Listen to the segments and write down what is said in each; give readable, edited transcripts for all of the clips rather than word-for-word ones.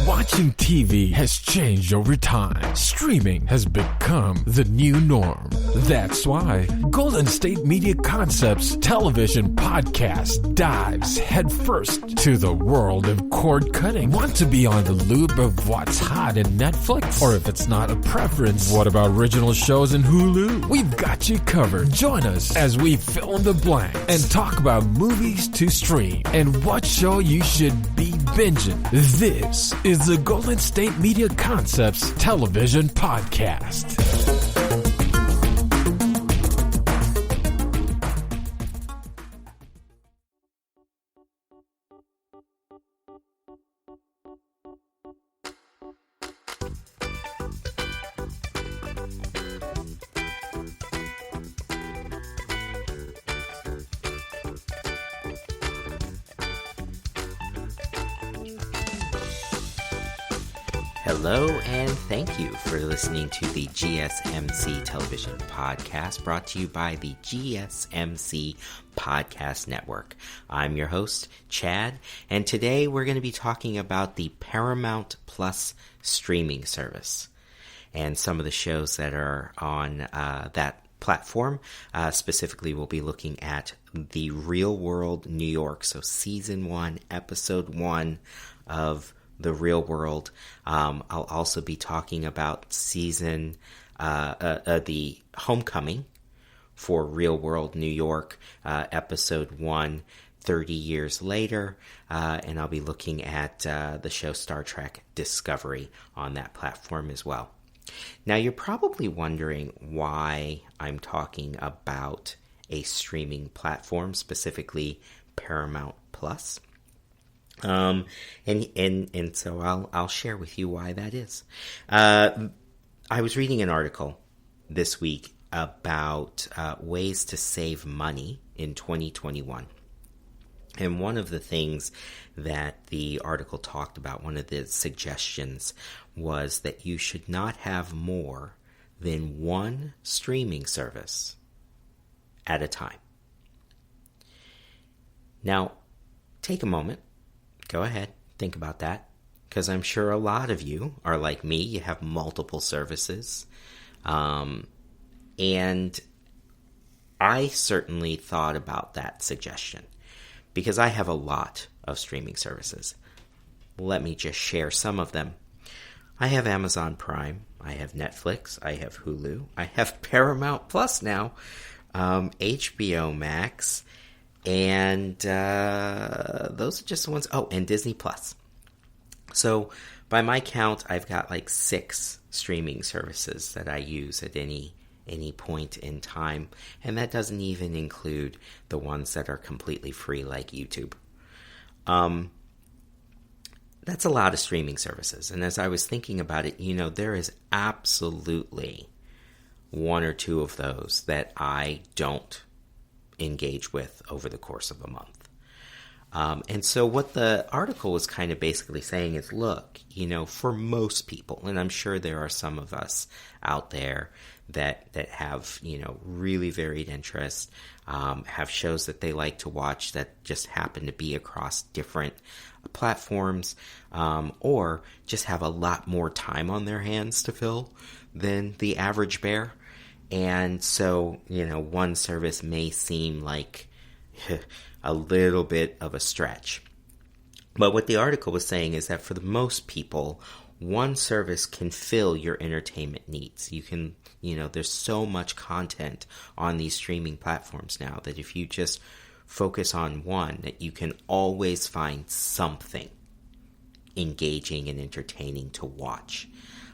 Watching TV has changed over time. Streaming has become the new norm. That's why Golden State Media Concepts television podcast dives headfirst to the world of cord cutting. Want to be on the loop of what's hot in Netflix? Or if it's not a preference, what about original shows in Hulu? We've got you covered. Join us as we fill in the blank and talk about movies to stream and what show you should be binging. This is the Golden State Media Concepts television podcast. Hello, and thank you for listening to the GSMC television podcast brought to you by the GSMC Podcast Network. I'm your host, Chad, and today we're going to be talking about the Paramount Plus streaming service and some of the shows that are on that platform. Specifically, we'll be looking at The Real World New York, so Season 1, Episode 1 of The Real World. I'll also be talking about the Homecoming for Real World New York, Episode 1, 30 years later, and I'll be looking at the show Star Trek Discovery on that platform as well. Now, you're probably wondering why I'm talking about a streaming platform, specifically Paramount Plus. And so I'll share with you why that is. I was reading an article this week about ways to save money in 2021. And one of the things that the article talked about, one of the suggestions, was that you should not have more than one streaming service at a time. Now, take a moment. Go ahead, think about that, because I'm sure a lot of you are like me. You have multiple services. And I certainly thought about that suggestion because I have a lot of streaming services. Let me just share some of them. I have Amazon Prime. I have Netflix. I have Hulu. I have Paramount Plus now, HBO Max. And those are just the ones. Oh, and Disney Plus. So by my count, I've got like 6 streaming services that I use at any point in time. And that doesn't even include the ones that are completely free like YouTube. That's a lot of streaming services. And as I was thinking about it, there is absolutely one or two of those that I don't engage with over the course of a month. And so what the article was kind of basically saying is, look, for most people, and I'm sure there are some of us out there that have, really varied interests, have shows that they like to watch that just happen to be across different platforms, or just have a lot more time on their hands to fill than the average bear. And so, one service may seem like a little bit of a stretch. But what the article was saying is that for the most people, one service can fill your entertainment needs. You can, there's so much content on these streaming platforms now that if you just focus on one, that you can always find something engaging and entertaining to watch.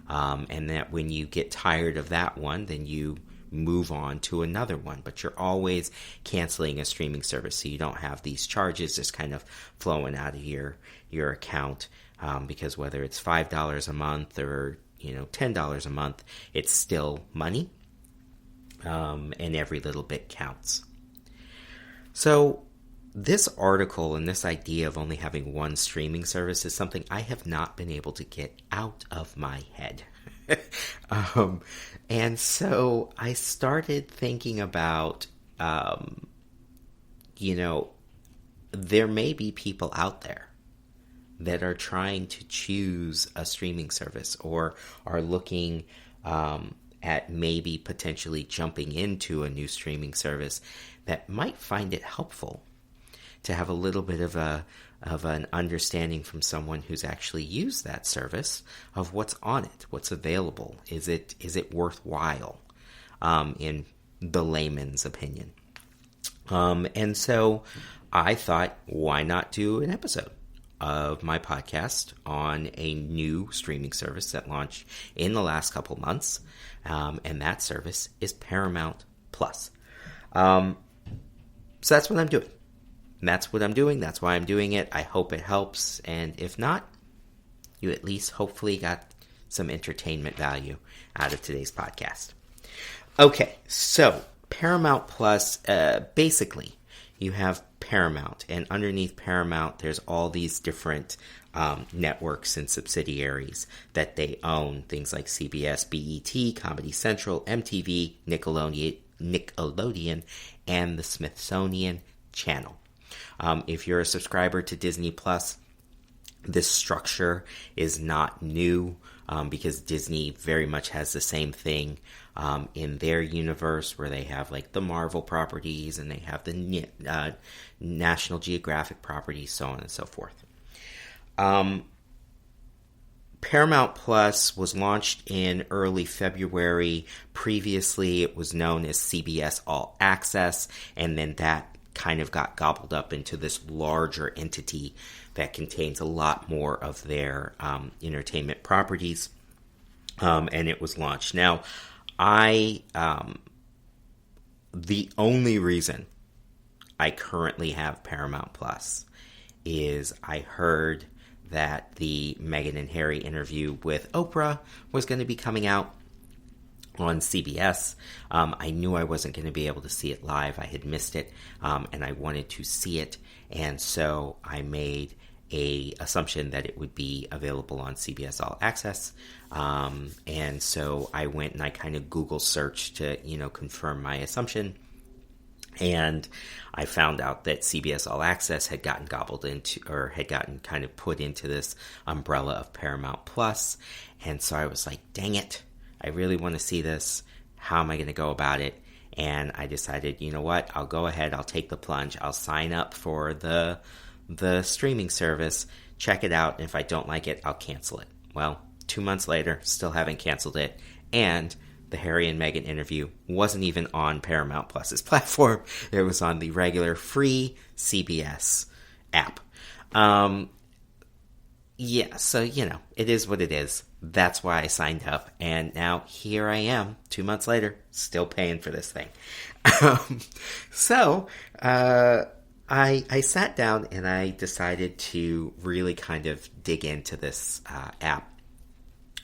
And that when you get tired of that one, then you move on to another one. But you're always canceling a streaming service, so you don't have these charges just kind of flowing out of your account. Because whether it's $5 a month or $10 a month, it's still money, and every little bit counts. So this article and this idea of only having one streaming service is something I have not been able to get out of my head. And so I started thinking about, there may be people out there that are trying to choose a streaming service or are looking at maybe potentially jumping into a new streaming service that might find it helpful to have a little bit of an understanding from someone who's actually used that service of what's on it, what's available. Is it worthwhile, in the layman's opinion? And so I thought, why not do an episode of my podcast on a new streaming service that launched in the last couple months, and that service is Paramount Plus. So that's what I'm doing. That's what I'm doing. That's why I'm doing it. I hope it helps. And if not, you at least hopefully got some entertainment value out of today's podcast. Okay, so Paramount Plus, basically, you have Paramount. And underneath Paramount, there's all these different networks and subsidiaries that they own. Things like CBS, BET, Comedy Central, MTV, Nickelodeon, and the Smithsonian Channel. If you're a subscriber to Disney Plus, this structure is not new because Disney very much has the same thing in their universe, where they have like the Marvel properties and they have the National Geographic properties, so on and so forth. Paramount Plus was launched in early February. Previously, it was known as CBS All Access, and then that kind of got gobbled up into this larger entity that contains a lot more of their entertainment properties, and it was launched. Now, the only reason I currently have Paramount Plus is I heard that the Meghan and Harry interview with Oprah was going to be coming out on CBS. I knew I wasn't going to be able to see it live. I had missed it, and I wanted to see it, and so I made a assumption that it would be available on CBS All Access, and so I went and I kind of Google searched to, confirm my assumption, and I found out that CBS All Access had gotten gobbled into, or had gotten kind of put into this umbrella of Paramount Plus, and so I was like, dang it, I really want to see this. How am I going to go about it? And I decided, you know what? I'll go ahead. I'll take the plunge. I'll sign up for the streaming service, check it out, and if I don't like it, I'll cancel it. Well, 2 months later, still haven't canceled it, and the Harry and Meghan interview wasn't even on Paramount Plus's platform. It was on the regular free CBS app. Yeah, so, it is what it is. That's why I signed up. And now here I am, 2 months later, still paying for this thing. So I sat down and I decided to really kind of dig into this app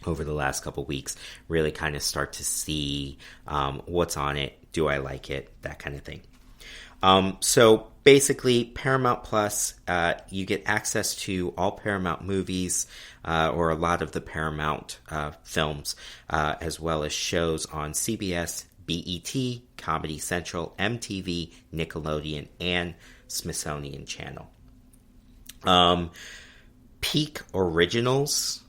over the last couple weeks, really kind of start to see what's on it, do I like it, that kind of thing. So basically, Paramount Plus, you get access to all Paramount movies, or a lot of the Paramount films, as well as shows on CBS, BET, Comedy Central, MTV, Nickelodeon, and Smithsonian Channel. Peak Originals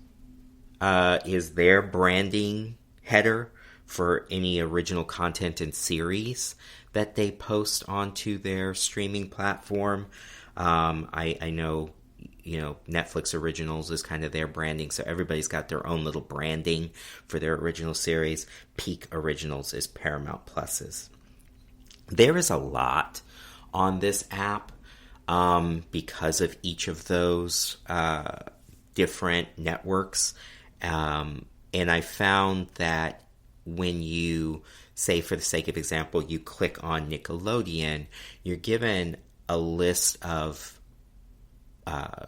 is their branding header for any original content and series that they post onto their streaming platform. I know, Netflix Originals is kind of their branding, so everybody's got their own little branding for their original series. Peak Originals is Paramount Plus's. There is a lot on this app because of each of those different networks. And I found that when you, say for the sake of example, you click on Nickelodeon, you're given a list of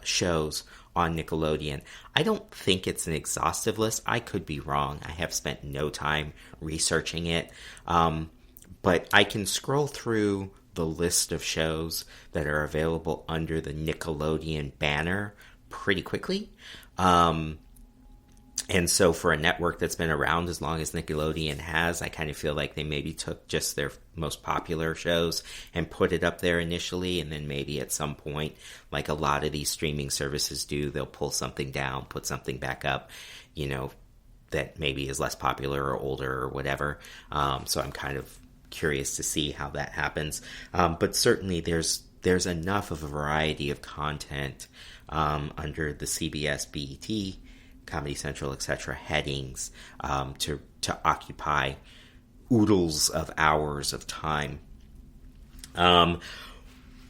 shows on Nickelodeon. I don't think it's an exhaustive list. I could be wrong. I have spent no time researching it. But I can scroll through the list of shows that are available under the Nickelodeon banner pretty quickly. And so for a network that's been around as long as Nickelodeon has, I kind of feel like they maybe took just their most popular shows and put it up there initially, and then maybe at some point, like a lot of these streaming services do, they'll pull something down, put something back up, that maybe is less popular or older or whatever. So I'm kind of curious to see how that happens. But certainly there's enough of a variety of content under the CBS, BET, Comedy Central, etc. headings to occupy oodles of hours of time.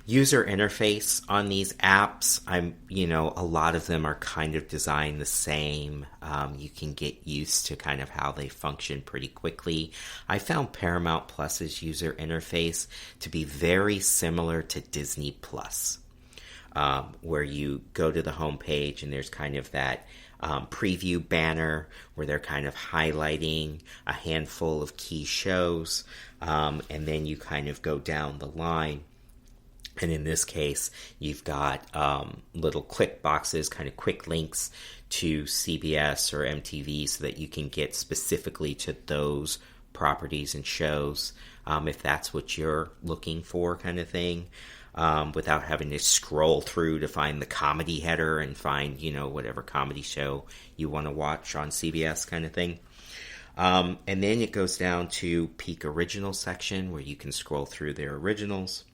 User interface on these apps, a lot of them are kind of designed the same. You can get used to kind of how they function pretty quickly. I found Paramount Plus's user interface to be very similar to Disney Plus, where you go to the homepage and there's kind of that preview banner where they're kind of highlighting a handful of key shows, and then you kind of go down the line. And in this case, you've got little click boxes, kind of quick links to CBS or MTV so that you can get specifically to those properties and shows if that's what you're looking for, kind of thing. Without having to scroll through to find the comedy header and find, whatever comedy show you want to watch on CBS, kind of thing. And then it goes down to Peak Originals section where you can scroll through their originals.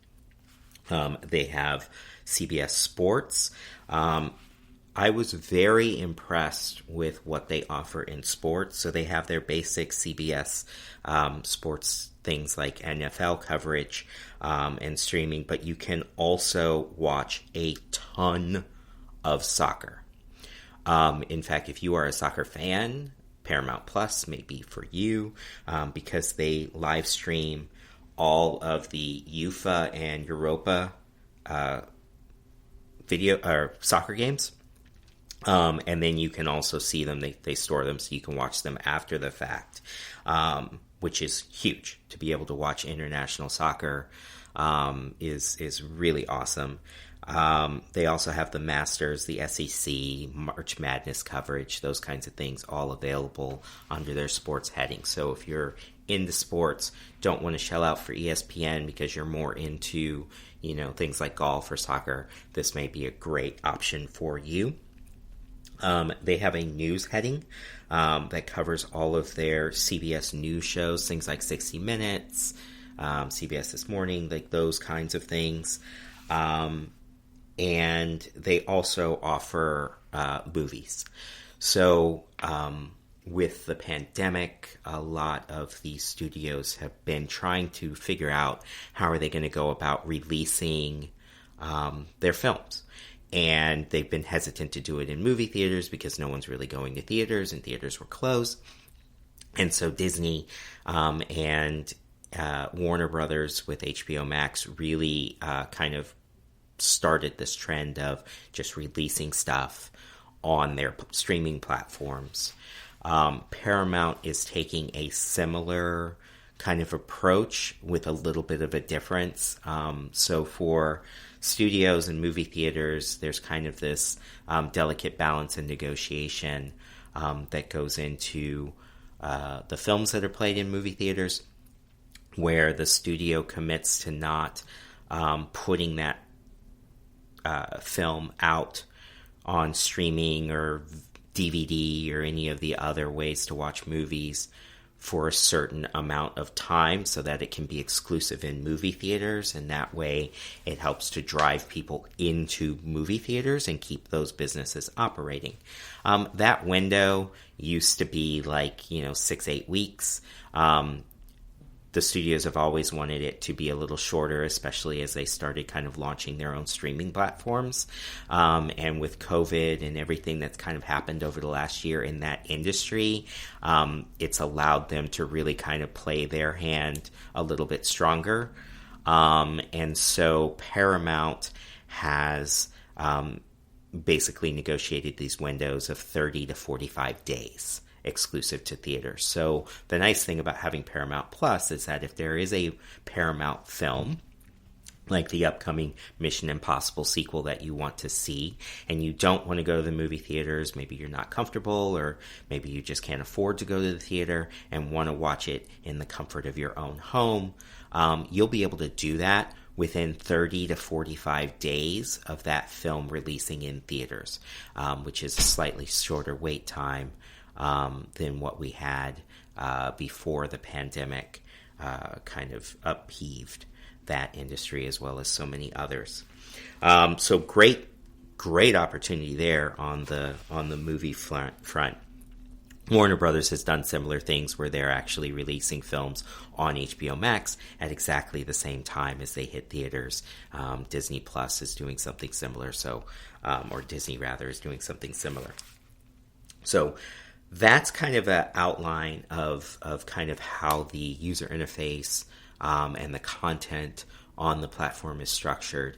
They have CBS Sports. I was very impressed with what they offer in sports. So they have their basic CBS sports things like NFL coverage and streaming, but you can also watch a ton of soccer. In fact, if you are a soccer fan, Paramount Plus may be for you because they live stream all of the UEFA and Europa video or soccer games. And then you can also see them. They store them so you can watch them after the fact, which is huge. To be able to watch international soccer is really awesome. They also have the Masters, the SEC, March Madness coverage, those kinds of things, all available under their sports heading. So if you're into sports, don't want to shell out for ESPN because you're more into, things like golf or soccer, this may be a great option for you. They have a news heading that covers all of their CBS news shows, things like 60 Minutes, CBS This Morning, like those kinds of things. And they also offer movies. So with the pandemic, a lot of these studios have been trying to figure out how are they going to go about releasing their films. And they've been hesitant to do it in movie theaters because no one's really going to theaters and theaters were closed. And so Disney and Warner Brothers with HBO Max really kind of started this trend of just releasing stuff on their streaming platforms. Paramount is taking a similar kind of approach with a little bit of a difference. So for studios and movie theaters, there's kind of this delicate balance and negotiation that goes into the films that are played in movie theaters, where the studio commits to not putting that film out on streaming or DVD or any of the other ways to watch movies for a certain amount of time so that it can be exclusive in movie theaters, and that way it helps to drive people into movie theaters and keep those businesses operating. That window used to be 6-8 weeks. The studios have always wanted it to be a little shorter, especially as they started kind of launching their own streaming platforms. And with COVID and everything that's kind of happened over the last year in that industry, it's allowed them to really kind of play their hand a little bit stronger. And so Paramount has basically negotiated these windows of 30 to 45 days. Exclusive to theaters. So the nice thing about having Paramount Plus is that if there is a Paramount film like the upcoming Mission Impossible sequel that you want to see, and you don't want to go to the movie theaters, maybe you're not comfortable, or maybe you just can't afford to go to the theater and want to watch it in the comfort of your own home, you'll be able to do that within 30 to 45 days of that film releasing in theaters, which is a slightly shorter wait time than what we had before the pandemic kind of upheaved that industry as well as so many others. So great opportunity there on the movie front. Warner Brothers has done similar things where they're actually releasing films on HBO Max at exactly the same time as they hit theaters. Disney Plus is doing something similar, or Disney rather is doing something similar. So that's kind of an outline of kind of how the user interface and the content on the platform is structured.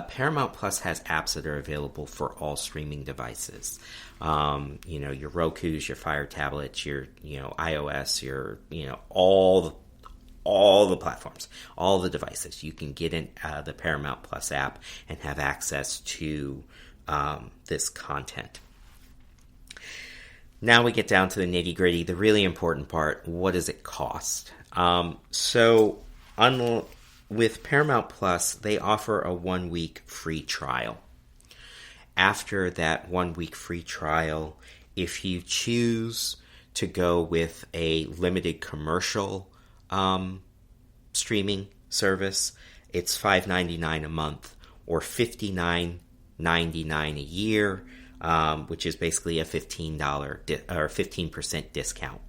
Paramount Plus has apps that are available for all streaming devices. Your Roku's, your Fire tablets, your iOS, your all the platforms, all the devices. You can get in the Paramount Plus app and have access to this content. Now we get down to the nitty gritty, the really important part. What does it cost? With Paramount Plus, they offer a 1-week free trial. After that 1-week free trial, if you choose to go with a limited commercial streaming service, it's $5.99 a month or $59.99 a year, which is basically a or 15% discount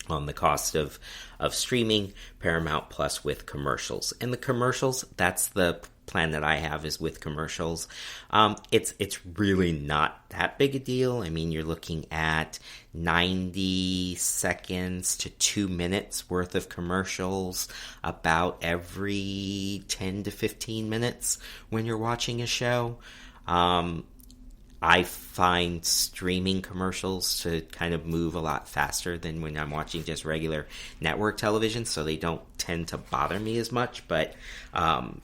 on the cost of streaming Paramount Plus with commercials. And the commercials, that's the plan that I have, is with commercials. It's really not that big a deal. I mean, you're looking at 90 seconds to 2 minutes worth of commercials about every 10 to 15 minutes when you're watching a show. I find streaming commercials to kind of move a lot faster than when I'm watching just regular network television, so they don't tend to bother me as much. But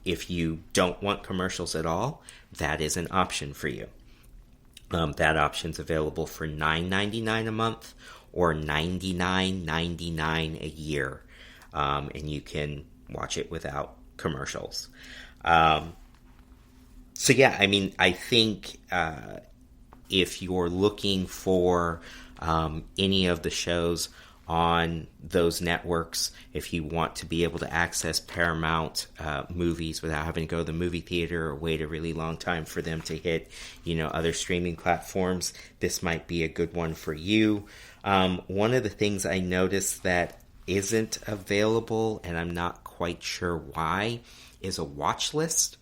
if you don't want commercials at all, that is an option for you. That option's available for $9.99 a month or $99.99 a year, and you can watch it without commercials. So yeah, I mean, I think if you're looking for any of the shows on those networks, if you want to be able to access Paramount movies without having to go to the movie theater or wait a really long time for them to hit, other streaming platforms, this might be a good one for you. One of the things I noticed that isn't available, and I'm not quite sure why, is a watch list.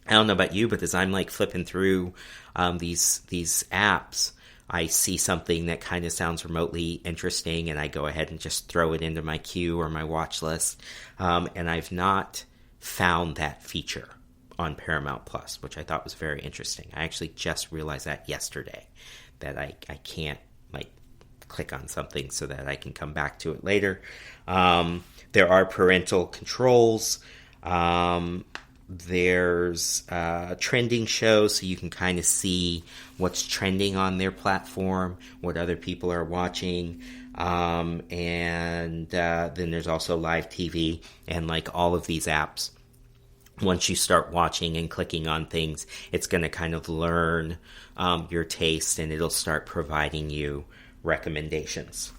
I don't know about you, but as I'm like flipping through these apps, I see something that kind of sounds remotely interesting, and I go ahead and just throw it into my queue or my watch list. And I've not found that feature on Paramount Plus, which I thought was very interesting. I actually just realized that yesterday, that I can't like click on something so that I can come back to it later. There are parental controls. There's trending shows, so you can kind of see what's trending on their platform, what other people are watching, and then there's also live TV. And like all of these apps, once you start watching and clicking on things, it's going to kind of learn your taste, and it'll start providing you recommendations.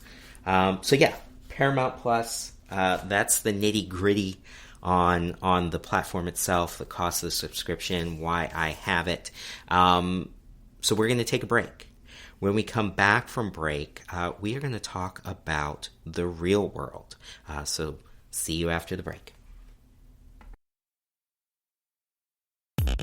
So yeah, Paramount Plus, that's the nitty gritty on the platform itself, the cost of the subscription, why I have it. So we're going to take a break. When we come back from break, we are going to talk about the real world. So see you after the break.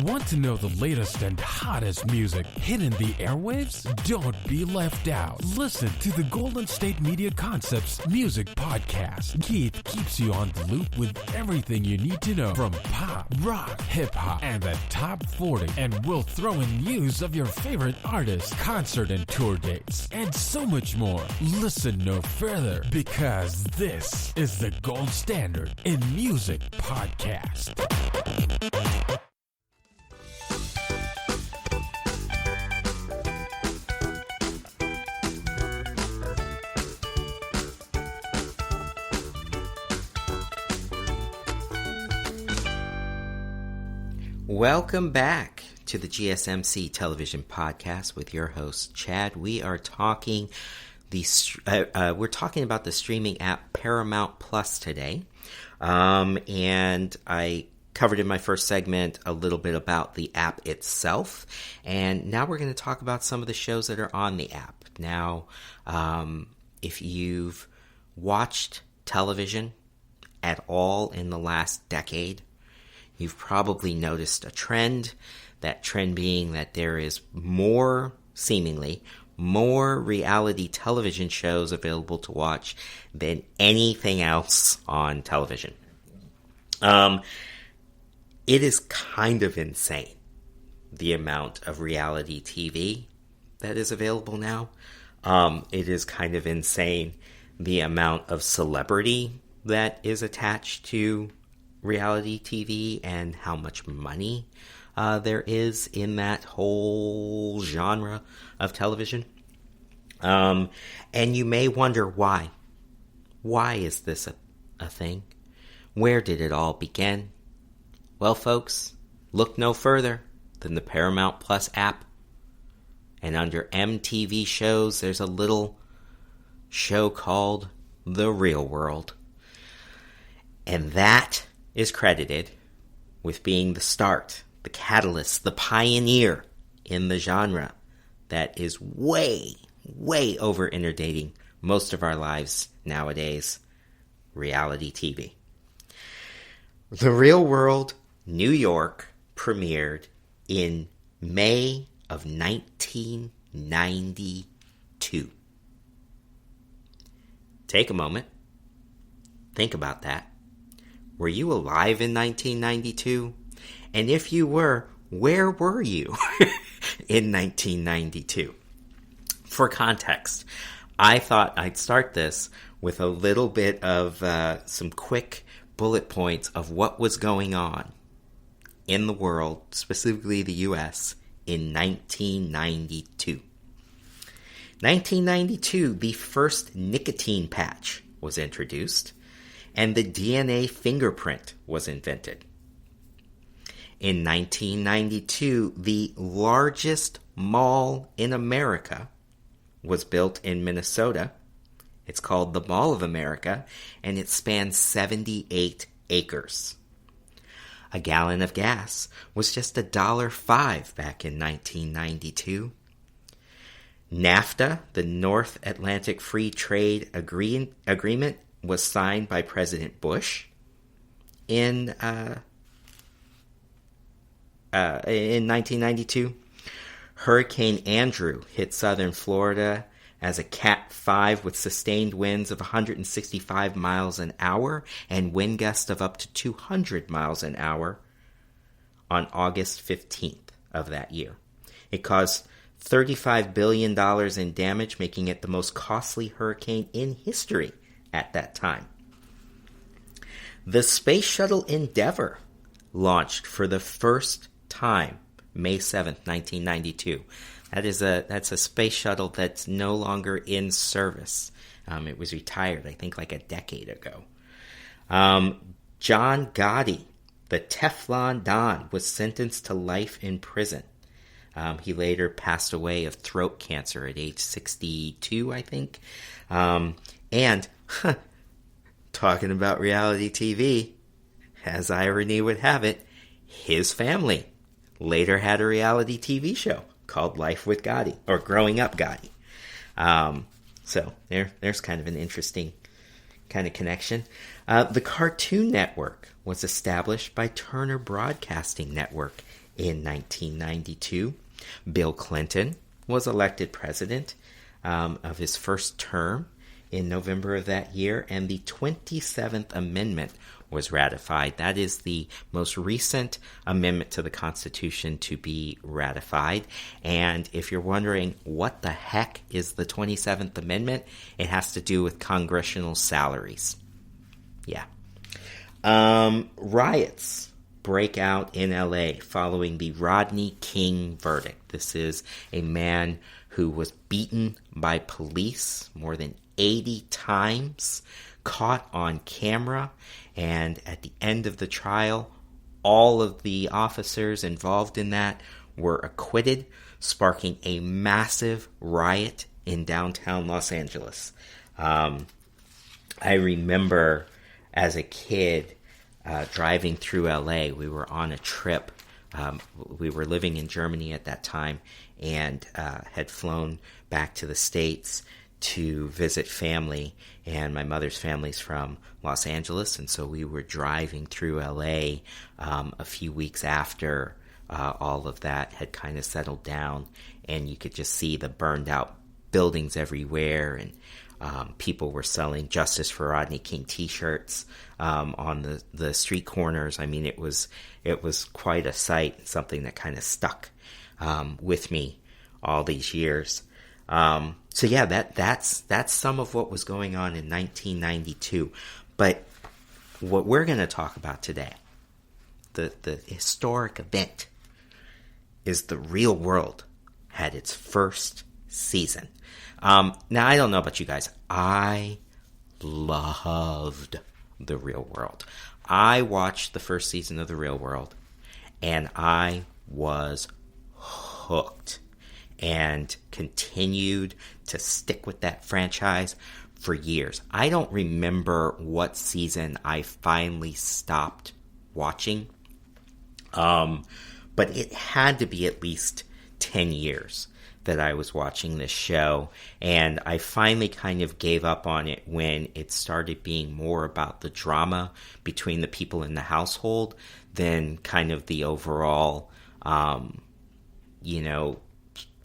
Want to know the latest and hottest music hitting the airwaves? Don't be left out. Listen to the Golden State Media Concepts Music Podcast. Keith keeps you on the loop with everything you need to know from pop, rock, hip-hop, and the top 40. And we'll throw in news of your favorite artists, concert and tour dates, and so much more. Listen no further, because this is the gold standard in music podcast. Welcome back to the GSMC television podcast with your host Chad. We are talking about the streaming app Paramount Plus today, and I covered in my first segment a little bit about the app itself, and now we're going to talk about some of the shows that are on the app. Now, if you've watched television at all in the last decade, you've probably noticed a trend, that trend being that there is seemingly more reality television shows available to watch than anything else on television. It is kind of insane, the amount of reality TV that is available now. It is kind of insane, the amount of celebrity that is attached to reality TV and how much money there is in that whole genre of television. And you may wonder why. Why is this a thing? Where did it all begin? Well, folks, look no further than the Paramount Plus app. And under MTV shows, there's a little show called The Real World. And that is credited with being the start, the catalyst, the pioneer in the genre that is way, way over inundating most of our lives nowadays, reality TV. The Real World New York premiered in May of 1992. Take a moment. Think about that. Were you alive in 1992? And if you were, where were you in 1992? For context, I thought I'd start this with a little bit of some quick bullet points of what was going on in the world, specifically the U.S., in 1992. 1992, the first nicotine patch was introduced, and the DNA fingerprint was invented. In 1992, the largest mall in America was built in Minnesota. It's called the Mall of America, and it spans 78 acres. A gallon of gas was just $1.05 back in 1992. NAFTA, the North Atlantic Free Trade Agreement, was signed by President Bush in 1992. Hurricane Andrew hit southern Florida as a Cat 5 with sustained winds of 165 miles an hour and wind gusts of up to 200 miles an hour on August 15th of that year. It caused $35 billion in damage, making it the most costly hurricane in history at that time. The Space Shuttle Endeavour launched for the first time May 7th, 1992. That's a space shuttle that's no longer in service. It was retired, I think, like a decade ago. John Gotti, the Teflon Don, was sentenced to life in prison. He later passed away of throat cancer at age 62, I think. And talking about reality TV, as irony would have it, his family later had a reality TV show called Life with Gotti, or Growing Up Gotti. So there's kind of an interesting kind of connection. The Cartoon Network was established by Turner Broadcasting Network in 1992. Bill Clinton was elected president of his first term in November of that year, and the 27th Amendment was ratified. That is the most recent amendment to the Constitution to be ratified. And if you're wondering what the heck is the 27th Amendment, it has to do with congressional salaries. Yeah. Riots break out in LA following the Rodney King verdict. This is a man who was beaten by police more than 80 times, caught on camera, and at the end of the trial, all of the officers involved in that were acquitted, sparking a massive riot in downtown Los Angeles. I remember as a kid driving through LA. We were on a trip. We were living in Germany at that time and had flown back to the States to visit family, and my mother's family's from Los Angeles, and so we were driving through LA a few weeks after all of that had kind of settled down, and you could just see the burned out buildings everywhere, and people were selling Justice for Rodney King t-shirts on the street corners. I mean, it was quite a sight, something that kind of stuck with me all these years. So yeah, that's some of what was going on in 1992. But what we're going to talk about today, the historic event, is The Real World had its first season. Now, I don't know about you guys. I loved The Real World. I watched the first season of The Real World, and I was hooked and continued to stick with that franchise for years. I don't remember what season I finally stopped watching, but it had to be at least 10 years that I was watching this show, and I finally kind of gave up on it when it started being more about the drama between the people in the household than kind of the overall,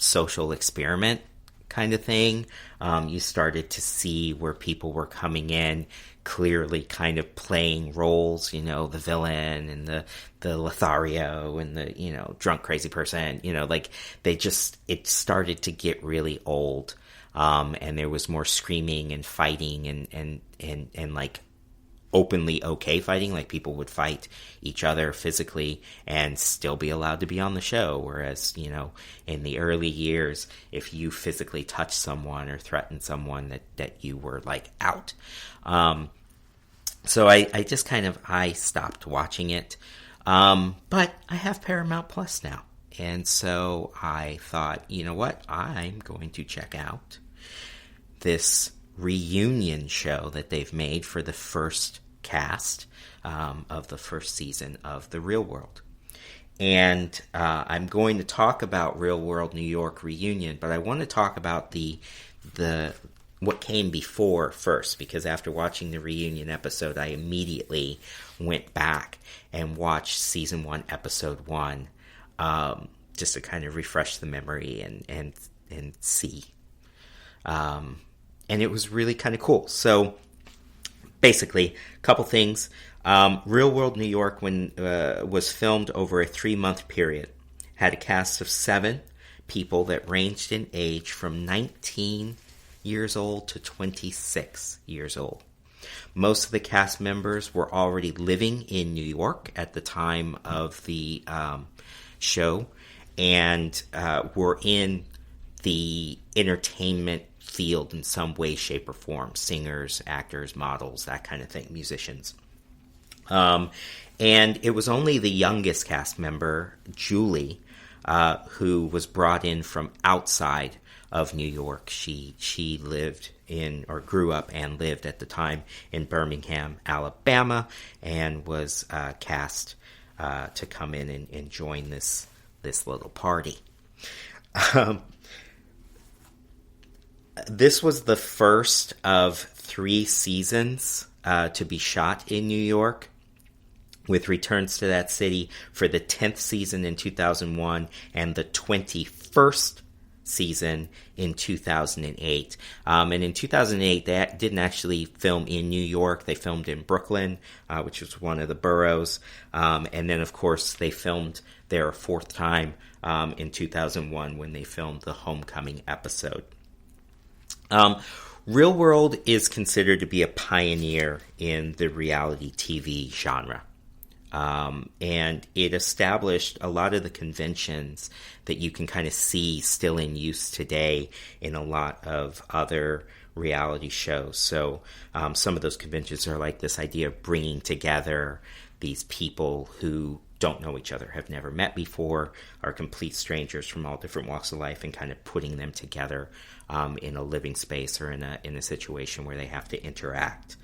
social experiment kind of thing. You started to see where people were coming in clearly kind of playing roles, the villain and the Lothario and the, drunk crazy person, it started to get really old. And there was more screaming and fighting and like openly okay fighting, like people would fight each other physically and still be allowed to be on the show, whereas in the early years, if you physically touched someone or threatened someone, that you were like out. So I just I stopped watching it, but I have Paramount Plus now, and so I thought, you know what, I'm going to check out this reunion show that they've made for the first cast of the first season of The Real World. And I'm going to talk about Real World New York Reunion, but I want to talk about the what came before first, because after watching the reunion episode, I immediately went back and watched season 1, episode 1, just to kind of refresh the memory and see. And it was really kind of cool. So basically, a couple things. Real World New York was filmed over a 3-month period. Had a cast of 7 people that ranged in age from 19 years old to 26 years old. Most of the cast members were already living in New York at the time of the show and were in the entertainment field in some way, shape, or form. Singers, actors, models, that kind of thing, musicians. And it was only the youngest cast member, Julie, who was brought in from outside of New York. She lived in, or grew up and lived at the time in Birmingham, Alabama, and was cast to come in and join this little party. This was the first of 3 seasons to be shot in New York. with returns to that city for the 10th season in 2001 and the 21st season in 2008. And in 2008, they didn't actually film in New York. They filmed in Brooklyn, which was one of the boroughs. And then, of course, they filmed there a fourth time in 2001 when they filmed the Homecoming episode. Real World is considered to be a pioneer in the reality TV genre. And it established a lot of the conventions that you can kind of see still in use today in a lot of other reality shows. So some of those conventions are like this idea of bringing together these people who don't know each other, have never met before, are complete strangers from all different walks of life, and kind of putting them together in a living space or in a situation where they have to interact.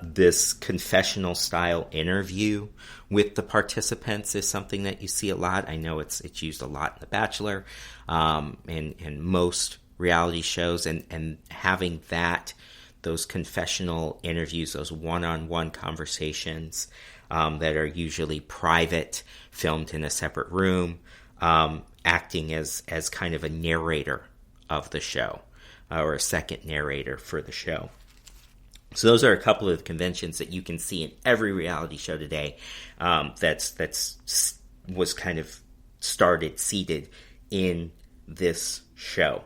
This confessional style interview with the participants is something that you see a lot. I know it's used a lot in The Bachelor, and most reality shows, and having those confessional interviews, those one-on-one conversations that are usually private, filmed in a separate room, acting as kind of a narrator of the show, or a second narrator for the show. So those are a couple of the conventions that you can see in every reality show today. Was kind of seeded in this show.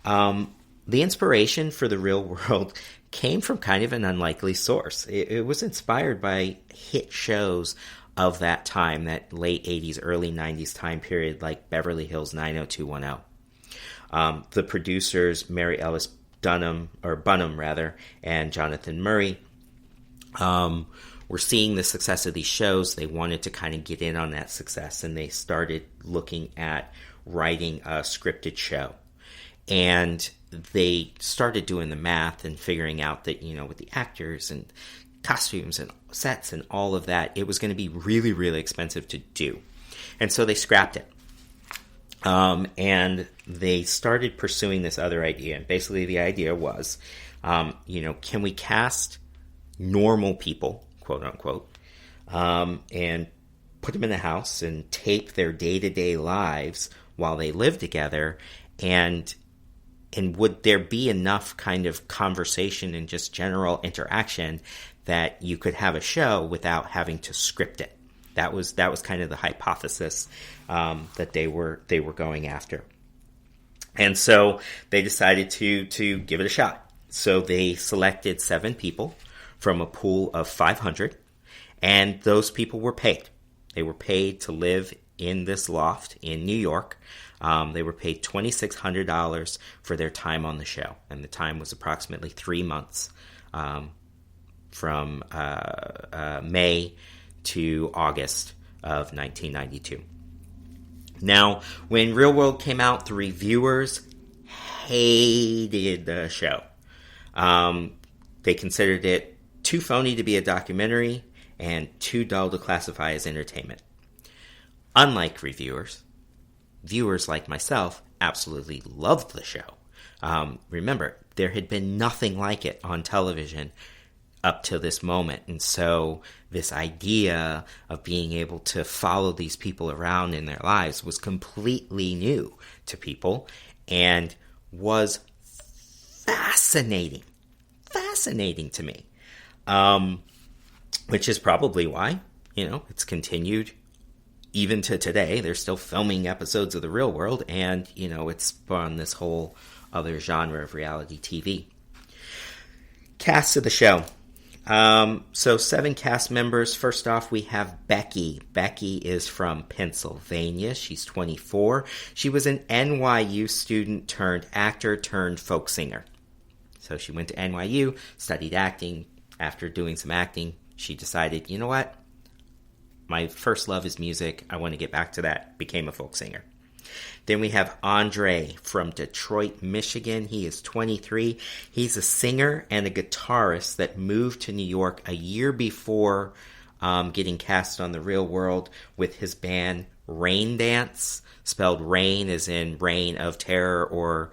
The inspiration for the Real World came from kind of an unlikely source. It was inspired by hit shows of that time, that late 80s, early 90s time period, like Beverly Hills 90210. The producers, Mary Ellis Bunham, and Jonathan Murray, were seeing the success of these shows. They wanted to kind of get in on that success, and they started looking at writing a scripted show. And they started doing the math and figuring out that, with the actors and costumes and sets and all of that, it was going to be really, really expensive to do. And so they scrapped it. And they started pursuing this other idea. And basically the idea was, can we cast normal people, quote unquote, and put them in a house and tape their day-to-day lives while they live together, and would there be enough kind of conversation and just general interaction that you could have a show without having to script it? That was kind of the hypothesis that they were going after. And so they decided to give it a shot. So they selected 7 people from a pool of 500, and those people were paid. They were paid to live in this loft in New York. They were paid $2,600 for their time on the show, and the time was approximately 3 months, from May to August of 1992. Now, when Real World came out, the reviewers hated the show. They considered it too phony to be a documentary and too dull to classify as entertainment. Unlike reviewers, viewers like myself absolutely loved the show. Remember, there had been nothing like it on television up to this moment. And so this idea of being able to follow these people around in their lives was completely new to people and was fascinating to me. Which is probably why, it's continued even to today. They're still filming episodes of The Real World, and, it's spawned this whole other genre of reality TV. Cast of the show. So 7 cast members. First off, we have Becky. Becky is from Pennsylvania. She's 24. She was an NYU student turned actor turned folk singer. So she went to NYU, studied acting. After doing some acting, she decided, you know what? My first love is music. I want to get back to that. Became a folk singer. Then we have Andre from Detroit, Michigan. He is 23. He's a singer and a guitarist that moved to New York a year before getting cast on The Real World with his band Rain Dance, spelled rain as in reign of terror or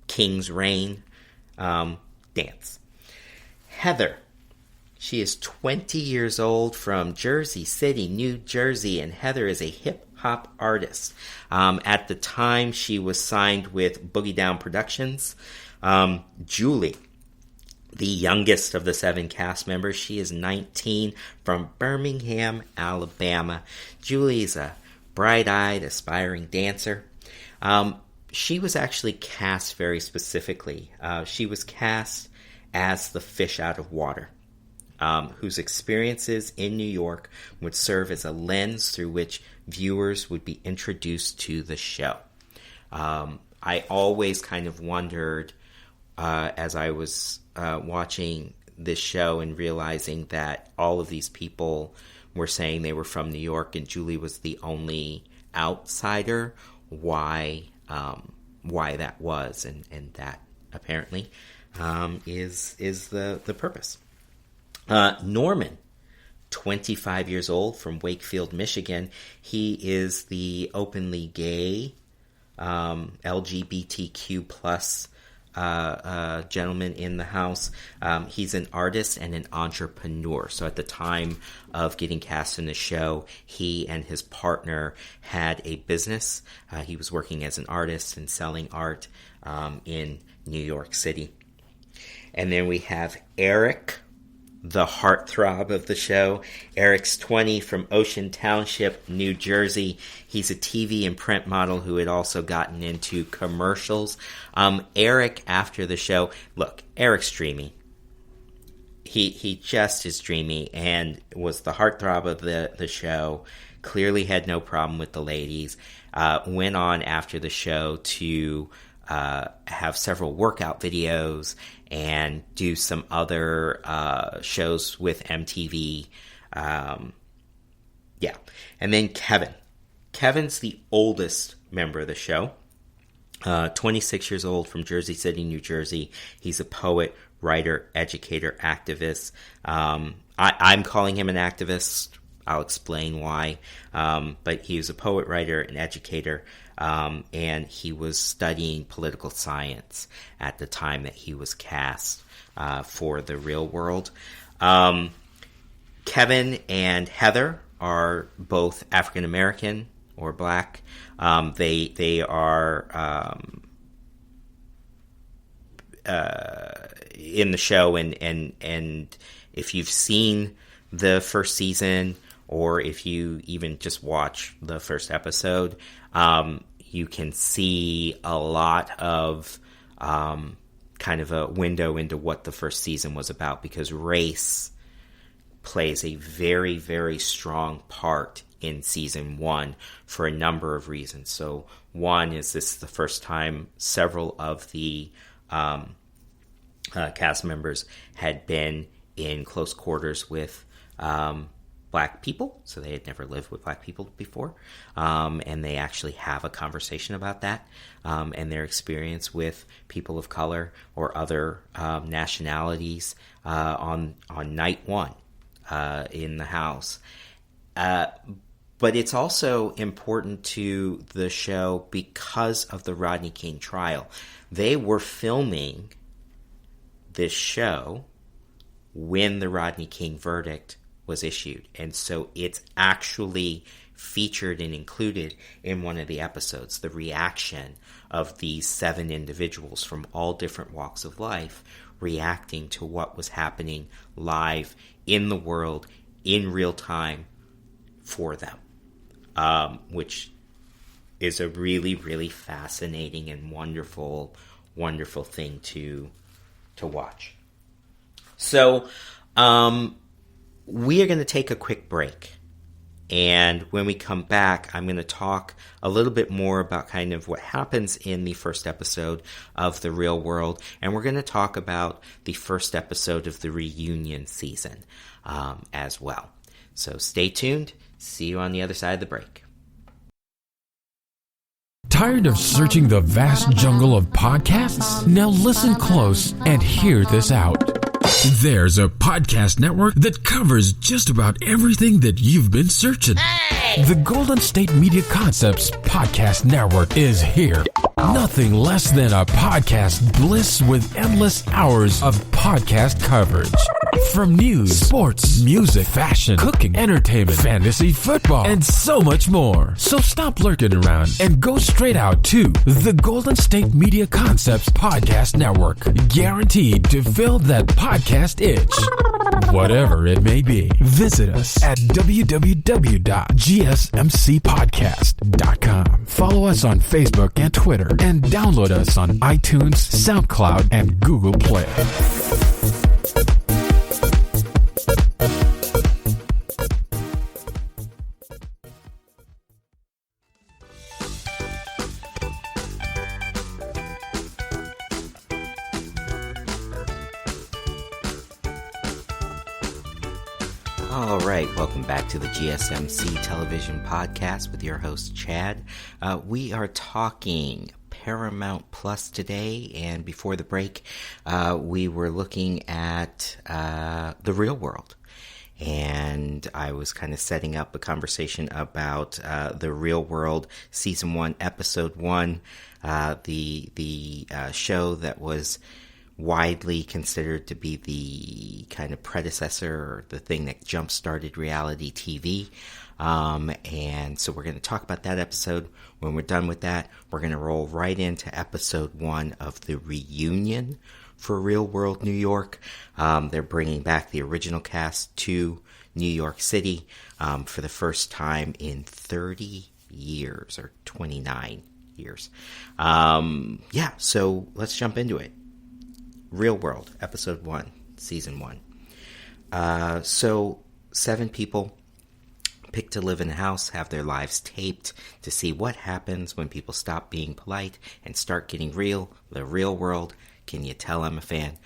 King's Reign, dance. Heather. She is 20 years old from Jersey City, New Jersey, and Heather is a hip-hop artist. At the time, she was signed with Boogie Down Productions. Julie, the youngest of the 7 cast members, she is 19 from Birmingham, Alabama. Julie's a bright-eyed, aspiring dancer. She was actually cast very specifically. She was cast as the fish out of water, whose experiences in New York would serve as a lens through which viewers would be introduced to the show. I always kind of wondered, as I was watching this show and realizing that all of these people were saying they were from New York and Julie was the only outsider, why that was, and that apparently is the purpose. Norman, 25 years old from Wakefield, Michigan. He is the openly gay LGBTQ plus gentleman in the house. He's an artist and an entrepreneur. So at the time of getting cast in the show, he and his partner had a business. He was working as an artist and selling art in New York City. And then we have Eric, the heartthrob of the show. Eric's 20 from Ocean Township, New Jersey. He's a TV and print model who had also gotten into commercials. Eric, after the show, look, Eric's dreamy. He just is dreamy and was the heartthrob of the show. Clearly had no problem with the ladies. Went on after the show to have several workout videos and do some other shows with MTV. And then Kevin. Kevin's the oldest member of the show. 26 years old from Jersey City, New Jersey. He's a poet, writer, educator, activist. I'm calling him an activist. I'll explain why. But he was a poet, writer, and educator. And he was studying political science at the time that he was cast for The Real World. Kevin and Heather are both African American or black. They are in the show, and if you've seen the first season, or if you even just watch the first episode, you can see a lot of kind of a window into what the first season was about, because race plays a very, very strong part in season 1 for a number of reasons. So one is this is the first time several of the cast members had been in close quarters with black people, so they had never lived with black people before, and they actually have a conversation about that and their experience with people of color or other nationalities on night 1 in the house. But it's also important to the show because of the Rodney King trial. They were filming this show when the Rodney King verdict was issued, and so it's actually featured and included in one of the episodes, the reaction of these 7 individuals from all different walks of life reacting to what was happening live in the world in real time for them, which is a really, really fascinating and wonderful thing to watch. So we are going to take a quick break, and when we come back, I'm going to talk a little bit more about kind of what happens in the first episode of The Real World, and we're going to talk about the first episode of the reunion season as well. So stay tuned. See you on the other side of the break. Tired of searching the vast jungle of podcasts? Now listen close and hear this out. There's a podcast network that covers just about everything that you've been searching. Hey! The Golden State Media Concepts Podcast Network is here. Nothing less than a podcast bliss with endless hours of podcast coverage. From news, sports, music, fashion, cooking, entertainment, fantasy, football, and so much more. So stop lurking around and go straight out to the Golden State Media Concepts Podcast Network. Guaranteed to fill that podcast itch. Whatever it may be. Visit us at www.gsmcpodcast.com. Follow us on Facebook and Twitter, and download us on iTunes, SoundCloud, and Google Play. All right, welcome back to the GSMC Television Podcast with your host, Chad. We are talking Paramount Plus today, and before the break, we were looking at The Real World. And I was kind of setting up a conversation about The Real World Season 1, Episode 1, the show that was widely considered to be the kind of predecessor or the thing that jump-started reality TV. And so we're going to talk about that episode. When we're done with that, we're going to roll right into Episode 1 of the reunion for Real World New York. They're bringing back the original cast to New York City for the first time in 30 years, or 29 years. So let's jump into it. Real World, Episode 1, Season 1. So 7 people pick to live in a house, have their lives taped to see what happens when people stop being polite and start getting real. The real world. Can you tell I'm a fan?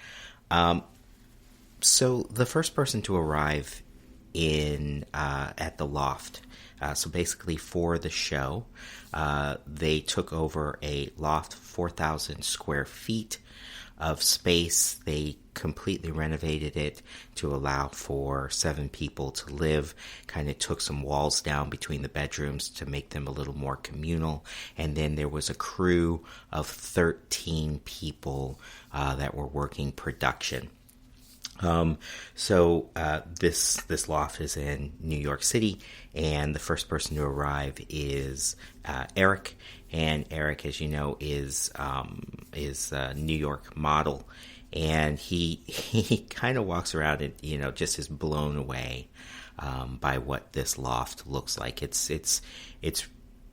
So the first person to arrive in at the loft. So basically for the show, they took over a loft, 4,000 square feet of space. They completely renovated it to allow for 7 people to live, kind of took some walls down between the bedrooms to make them a little more communal. And then there was a crew of 13 people that were working production. This loft is in New York City, and the first person to arrive is Eric. And Eric, as you know, is a New York model, and he kind of walks around and just is blown away by what this loft looks like. It's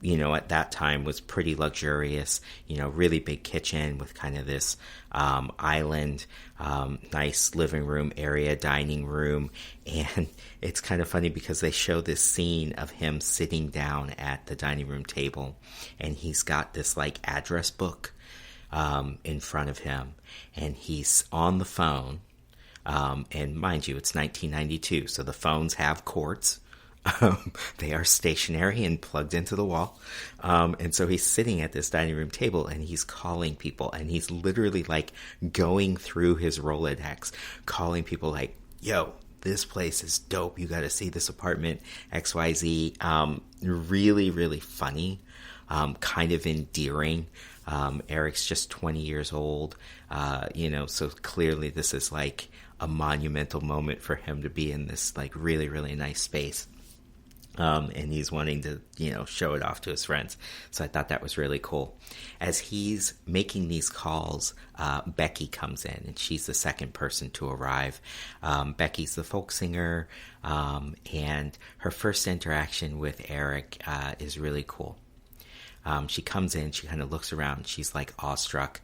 at that time was pretty luxurious, really big kitchen with kind of this island, nice living room area, dining room. And it's kind of funny because they show this scene of him sitting down at the dining room table, and he's got this like address book in front of him, and he's on the phone. And mind you, it's 1992, so the phones have cords. They are stationary and plugged into the wall. And so he's sitting at this dining room table and he's calling people, and he's literally like going through his Rolodex, calling people like, yo, this place is dope. You got to see this apartment, XYZ. Really, really funny, kind of endearing. Eric's just 20 years old, so clearly this is like a monumental moment for him to be in this like really, really nice space. And he's wanting to, show it off to his friends. So I thought that was really cool. As he's making these calls, Becky comes in, and she's the second person to arrive. Becky's the folk singer, and her first interaction with Eric is really cool. She comes in, she kind of looks around, she's like awestruck,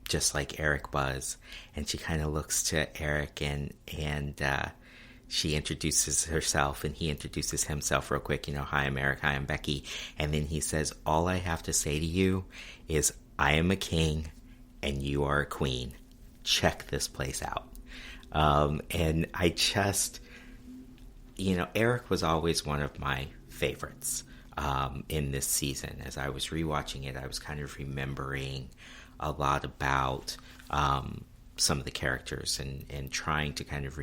just like Eric was. And she kind of looks to Eric and she introduces herself, and he introduces himself real quick. Hi, I'm Eric. Hi, I'm Becky. And then he says, all I have to say to you is I am a king and you are a queen. Check this place out. And I just, Eric was always one of my favorites in this season. As I was rewatching it, I was kind of remembering a lot about some of the characters and trying to kind of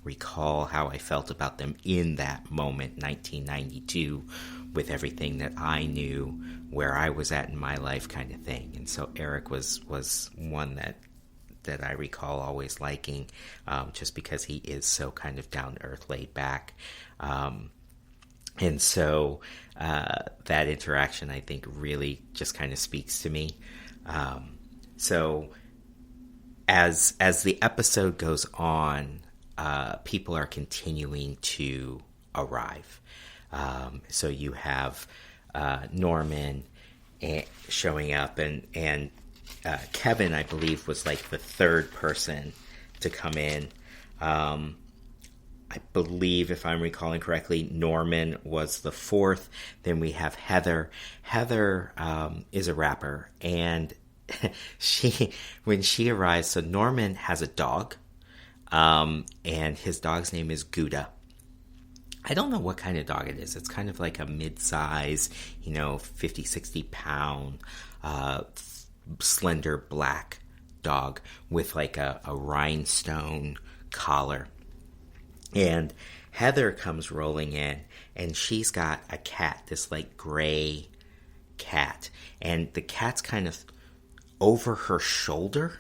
recall how I felt about them in that moment, 1992, with everything that I knew, where I was at in my life kind of thing. And so Eric was one that that I recall always liking, just because he is so kind of down to earth, laid back. And so that interaction, I think, really just kind of speaks to me. So as the episode goes on, people are continuing to arrive. So you have Norman showing up, and Kevin, I believe, was like the third person to come in. I believe, if I'm recalling correctly, Norman was the fourth. Then we have Heather. Heather is a rapper, and when she arrives, so Norman has a dog, and his dog's name is Gouda. I don't know what kind of dog it is. It's kind of like a mid-size, 50, 60 pound, slender black dog with like a rhinestone collar. And Heather comes rolling in, and she's got a cat, this like gray cat. And the cat's kind of over her shoulder.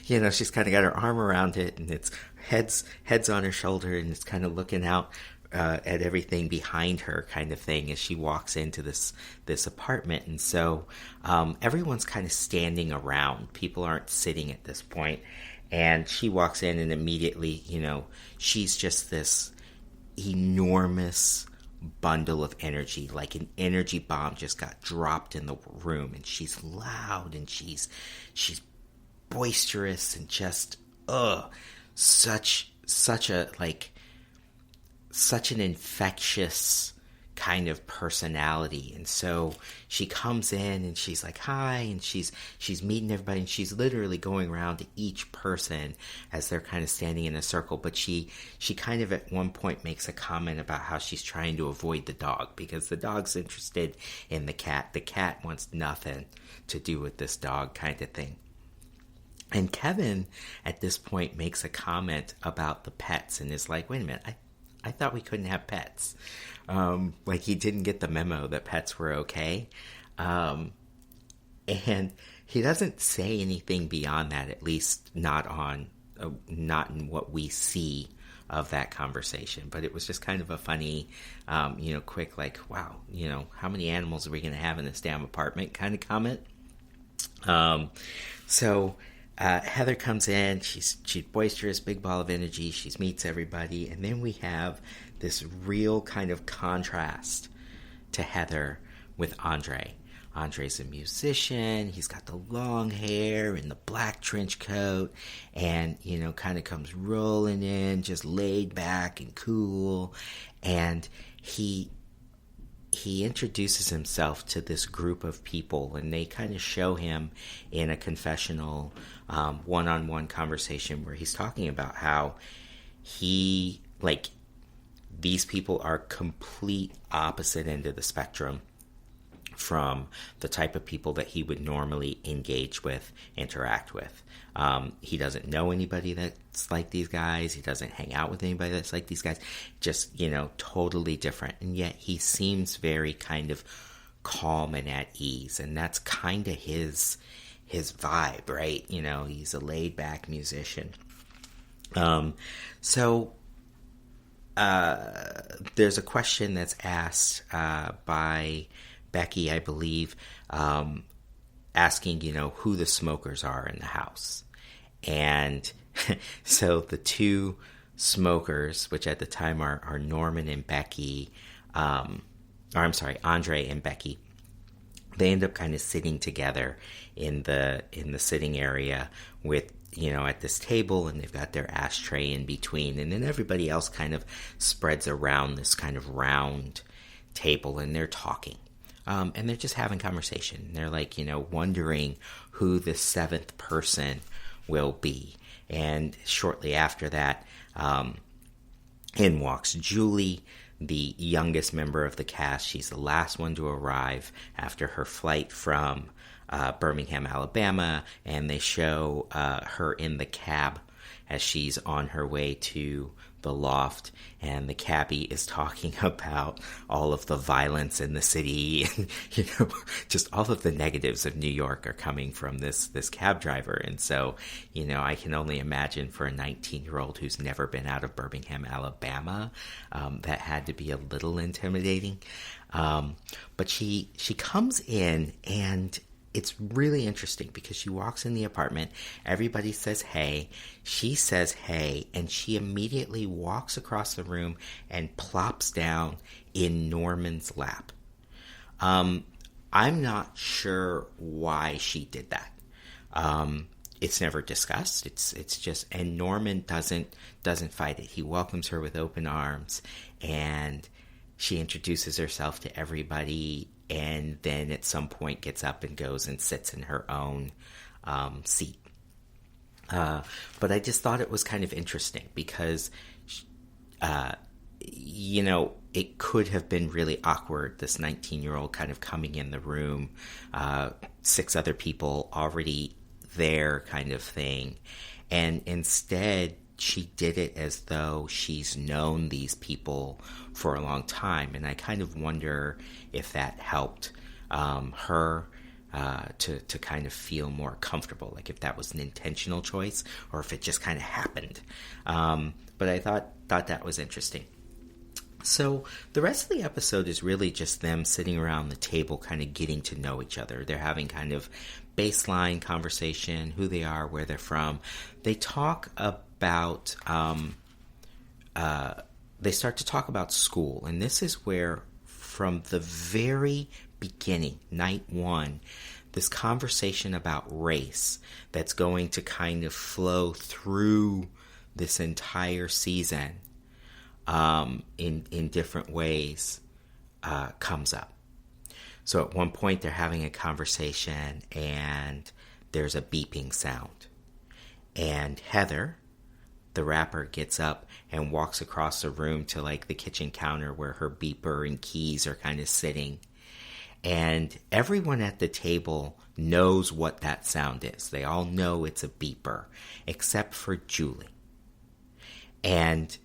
She's kind of got her arm around it, and its head's on her shoulder, and it's kind of looking out at everything behind her, kind of thing, as she walks into this apartment. And so everyone's kind of standing around. People aren't sitting at this point. And she walks in, and immediately, she's just this enormous bundle of energy, like an energy bomb just got dropped in the room. And she's loud, and she's boisterous, and just such an infectious kind of personality. And so she comes in, and she's like, hi, and she's meeting everybody, and she's literally going around to each person as they're kind of standing in a circle. But she kind of at one point makes a comment about how she's trying to avoid the dog because the dog's interested in the cat. The cat wants nothing to do with this dog, kind of thing. And Kevin at this point makes a comment about the pets and is like, wait a minute, I thought we couldn't have pets. Like he didn't get the memo that pets were okay. And he doesn't say anything beyond that, at least not in what we see of that conversation. But it was just kind of a funny, quick, like, wow, how many animals are we going to have in this damn apartment kind of comment. So Heather comes in, she's boisterous, big ball of energy, she meets everybody, and then we have this real kind of contrast to Heather with Andre. Andre's a musician, he's got the long hair and the black trench coat, and, kind of comes rolling in, just laid back and cool, and he introduces himself to this group of people, and they kind of show him in a confessional one-on-one conversation where he's talking about how these people are complete opposite end of the spectrum from the type of people that he would normally engage with, interact with. He doesn't know anybody that's like these guys. He doesn't hang out with anybody that's like these guys. Just, totally different. And yet he seems very kind of calm and at ease. And that's kind of his vibe, right? He's a laid back musician. So there's a question that's asked by Becky, I believe, asking, who the smokers are in the house. And so the two smokers, which at the time are Norman and Becky, Andre and Becky, they end up kind of sitting together in the sitting area with, at this table, and they've got their ashtray in between, and then everybody else kind of spreads around this kind of round table, and they're talking. And they're just having conversation. They're like, wondering who the seventh person will be. And shortly after that, in walks Julie, the youngest member of the cast. She's the last one to arrive after her flight from Birmingham, Alabama. And they show her in the cab as she's on her way to the loft, and the cabbie is talking about all of the violence in the city, and just all of the negatives of New York are coming from this cab driver. And so, I can only imagine for a 19-year-old who's never been out of Birmingham, Alabama, that had to be a little intimidating. But she comes in, and it's really interesting because she walks in the apartment, everybody says hey, she says hey, and she immediately walks across the room and plops down in Norman's lap. I'm not sure why she did that. It's never discussed. It's just, and Norman doesn't fight it. He welcomes her with open arms, and she introduces herself to everybody, and then at some point gets up and goes and sits in her own seat. But I just thought it was kind of interesting because, it could have been really awkward, this 19-year-old kind of coming in the room, 6 other people already there kind of thing. And instead, she did it as though she's known these people for a long time. And I kind of wonder if that helped her to kind of feel more comfortable, like if that was an intentional choice or if it just kind of happened. But I thought that was interesting. So the rest of the episode is really just them sitting around the table kind of getting to know each other. They're having kind of baseline conversation, who they are, where they're from. They talk about, they start to talk about school. And this is where, from the very beginning, night 1, this conversation about race that's going to kind of flow through this entire season in different ways comes up. So at one point they're having a conversation and there's a beeping sound. And Heather, the rapper, gets up and walks across the room to like the kitchen counter where her beeper and keys are kind of sitting. And everyone at the table knows what that sound is. They all know it's a beeper, except for Julie. And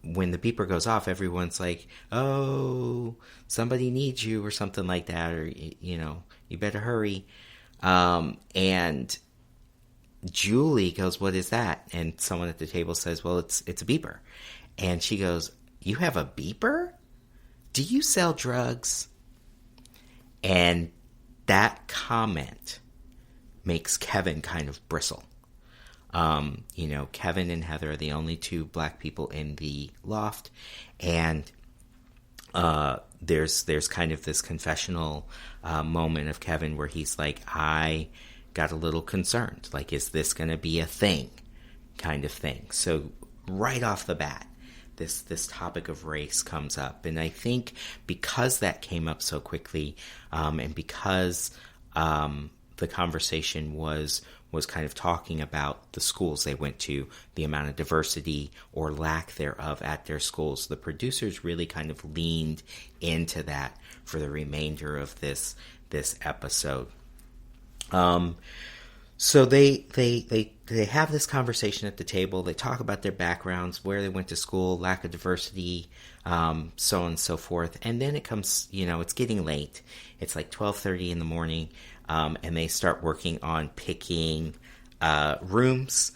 when the beeper goes off, everyone's like, oh, somebody needs you or something like that, or, you better hurry. And Julie goes, what is that? And someone at the table says, well, it's a beeper. And she goes, you have a beeper? Do you sell drugs? And that comment makes Kevin kind of bristle. Kevin and Heather are the only 2 black people in the loft, and there's kind of this confessional moment of Kevin where he's like, I got a little concerned, like, is this going to be a thing, kind of thing. So right off the bat, this topic of race comes up, and I think because that came up so quickly, and because the conversation was kind of talking about the schools they went to, the amount of diversity or lack thereof at their schools, the producers really kind of leaned into that for the remainder of this episode. So they have this conversation at the table. They talk about their backgrounds, where they went to school, lack of diversity, so on and so forth. And then it comes, it's getting late. It's like 12:30 in the morning, and they start working on picking rooms,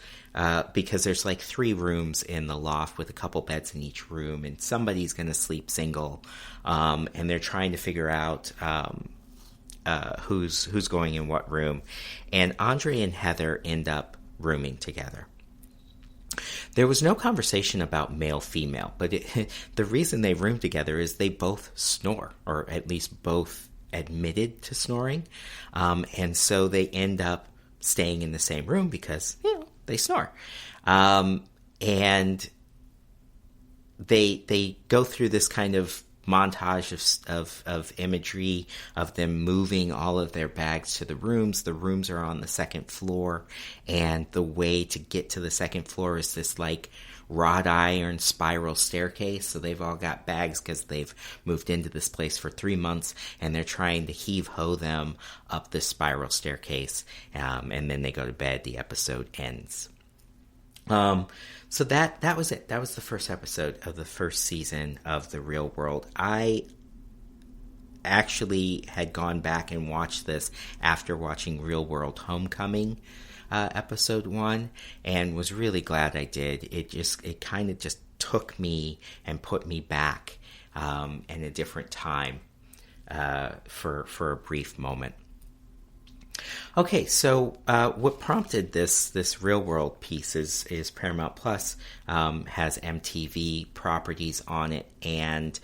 because there's like 3 rooms in the loft with a couple beds in each room, and somebody's going to sleep single, and they're trying to figure out who's going in what room. And Andre and Heather end up rooming together. There was no conversation about male-female, but the reason they room together is they both snore, or at least both admitted to snoring, and so they end up staying in the same room because they snore, and they go through this kind of montage of imagery of them moving all of their bags to the rooms. The rooms are on the 2nd floor, and the way to get to the 2nd floor is this like wrought iron spiral staircase. So they've all got bags because they've moved into this place for 3 months, and they're trying to heave-ho them up this spiral staircase, and then they go to bed. The episode ends. So that was it. That was the first episode of the first season of The Real World. I actually had gone back and watched this after watching Real World Homecoming, episode 1, and was really glad I did. It kind of just took me and put me back in a different time for a brief moment. Okay, so what prompted this Real World piece is Paramount Plus has MTV properties on it, and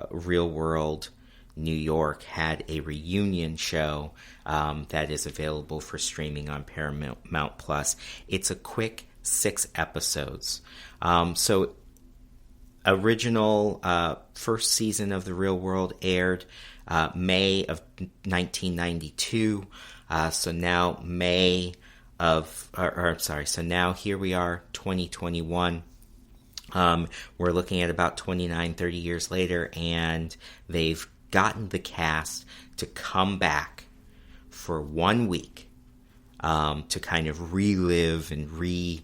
Real World New York had a reunion show that is available for streaming on Paramount Plus. It's a quick 6 episodes. So original first season of The Real World aired May of 1992. So now so now here we are, 2021. We're looking at about 29, 30 years later, and they've gotten the cast to come back for 1 week to kind of relive and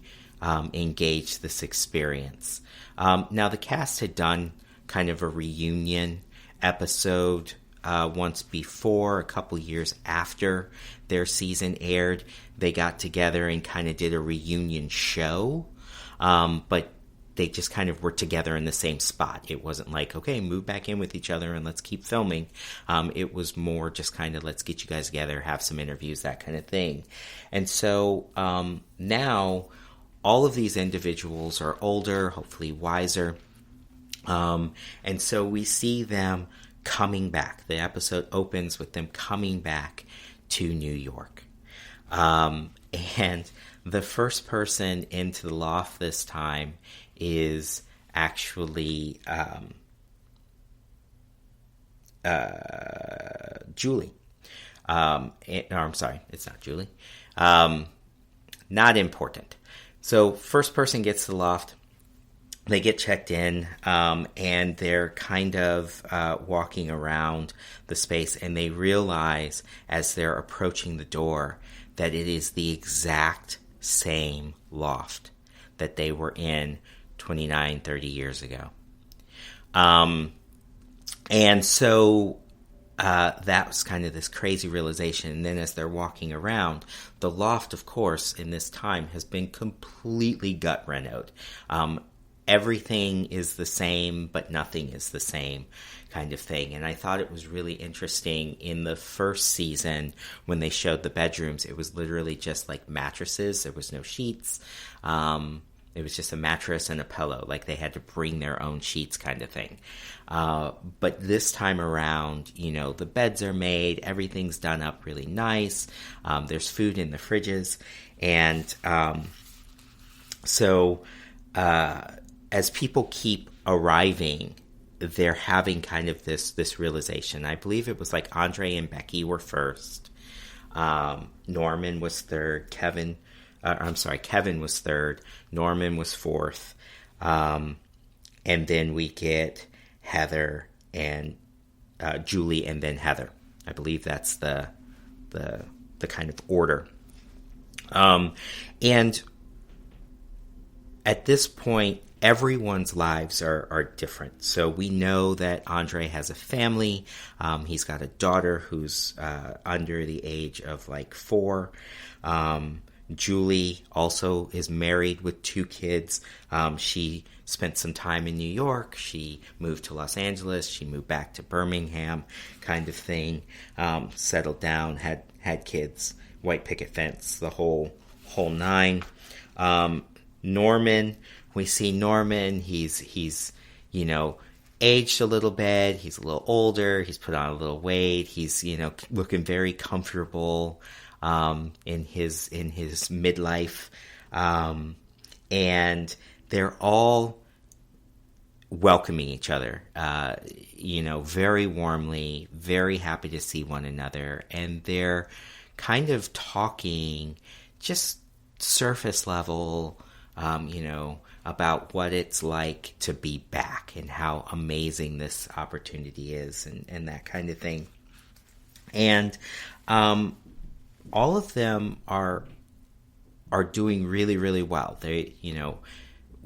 engage this experience. Now, the cast had done kind of a reunion episode once before, a couple years after their season aired. They got together and kind of did a reunion show, but they just kind of were together in the same spot. It wasn't like, okay, move back in with each other and let's keep filming. It was more just kind of, let's get you guys together, have some interviews, that kind of thing. And so now all of these individuals are older, hopefully wiser. And so we see them coming back. The episode opens with them coming back to New York. And the first person into the loft this time is actually Julie. I'm sorry, it's not Julie. Not important. So first person gets to the loft. They get checked in, and they're kind of walking around the space, and they realize as they're approaching the door that it is the exact same loft that they were in 29, 30 years ago. And so that was kind of this crazy realization. And then as they're walking around, the loft, of course, in this time has been completely gut renoed. Everything is the same, but nothing is the same kind of thing. And I thought it was really interesting in the first season when they showed the bedrooms, it was literally just like mattresses. There was no sheets. It was just a mattress and a pillow. Like they had to bring their own sheets kind of thing. But this time around, the beds are made. Everything's done up really nice. There's food in the fridges. And so as people keep arriving, they're having kind of this realization. I believe it was like Andre and Becky were first. Norman was third. Kevin was third. Norman was fourth. And then we get Heather and Julie and then Heather. I believe that's the kind of order. And at this point, everyone's lives are different. So we know that Andre has a family. He's got a daughter who's under the age of like 4. Julie also is married with 2 kids. She spent some time in New York. She moved to Los Angeles. She moved back to Birmingham kind of thing. Settled down, had kids, white picket fence, the whole 9. Norman, we see Norman. He's aged a little bit. He's a little older. He's put on a little weight. He's looking very comfortable in his midlife, and they're all welcoming each other, very warmly, very happy to see one another, and they're kind of talking just surface level, about what it's like to be back and how amazing this opportunity is and that kind of thing. And all of them are are doing really, really well. They,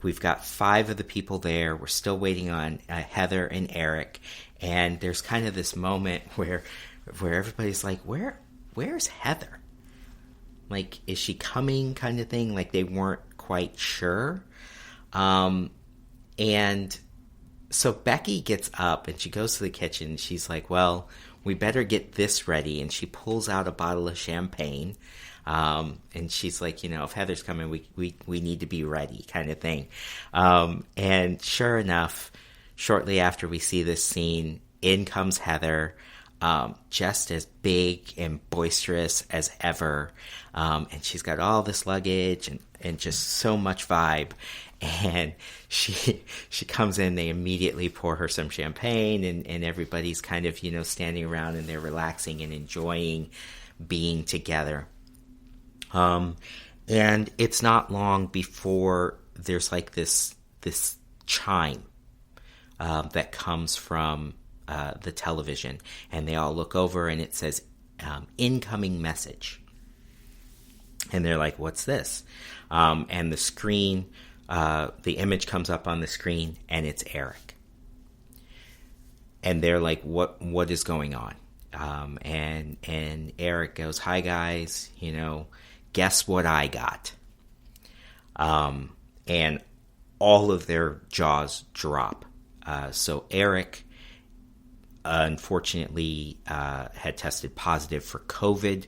we've got 5 of the people there. We're still waiting on Heather and Eric. And there's kind of this moment where everybody's like, where's Heather? Like, is she coming kind of thing? Like, they weren't quite sure. And so Becky gets up and she goes to the kitchen and she's like, well, we better get this ready. And she pulls out a bottle of champagne. And she's like, if Heather's coming, we need to be ready kind of thing. And sure enough, shortly after we see this scene, in comes Heather, just as big and boisterous as ever. And she's got all this luggage and just so much vibe. And she comes in, they immediately pour her some champagne, and everybody's kind of, standing around and they're relaxing and enjoying being together. And it's not long before there's like this chime that comes from the television, and they all look over and it says incoming message, and they're like, what's this? And the screen, the image comes up on the screen, and it's Eric, and they're like, what is going on? And Eric goes, hi guys, guess what I got? And all of their jaws drop. So Eric, unfortunately, had tested positive for COVID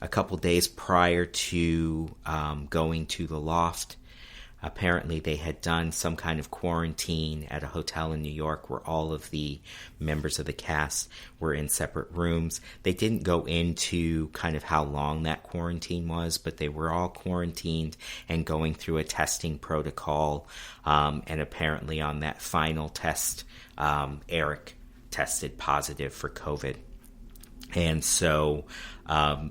a couple days prior to going to the loft. Apparently, they had done some kind of quarantine at a hotel in New York where all of the members of the cast were in separate rooms. They didn't go into kind of how long that quarantine was, but they were all quarantined and going through a testing protocol. And apparently on that final test, Eric tested positive for COVID. And so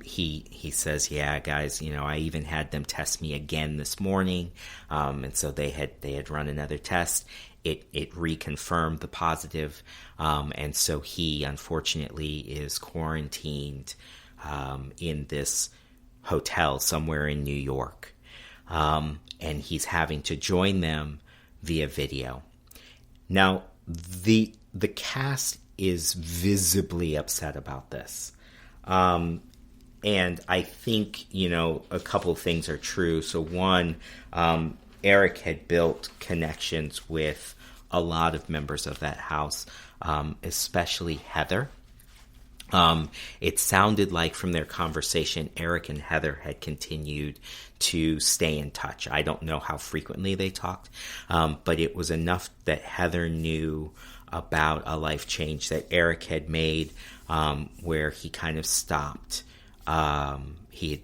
he says, yeah, guys, I even had them test me again this morning. And so they had run another test. It reconfirmed the positive. And so he, unfortunately, is quarantined in this hotel somewhere in New York. And he's having to join them via video. Now, the cast is visibly upset about this. And I think, a couple of things are true. So one, Eric had built connections with a lot of members of that house, especially Heather. It sounded like from their conversation, Eric and Heather had continued to stay in touch. I don't know how frequently they talked, but it was enough that Heather knew about a life change that Eric had made, where he kind of stopped. He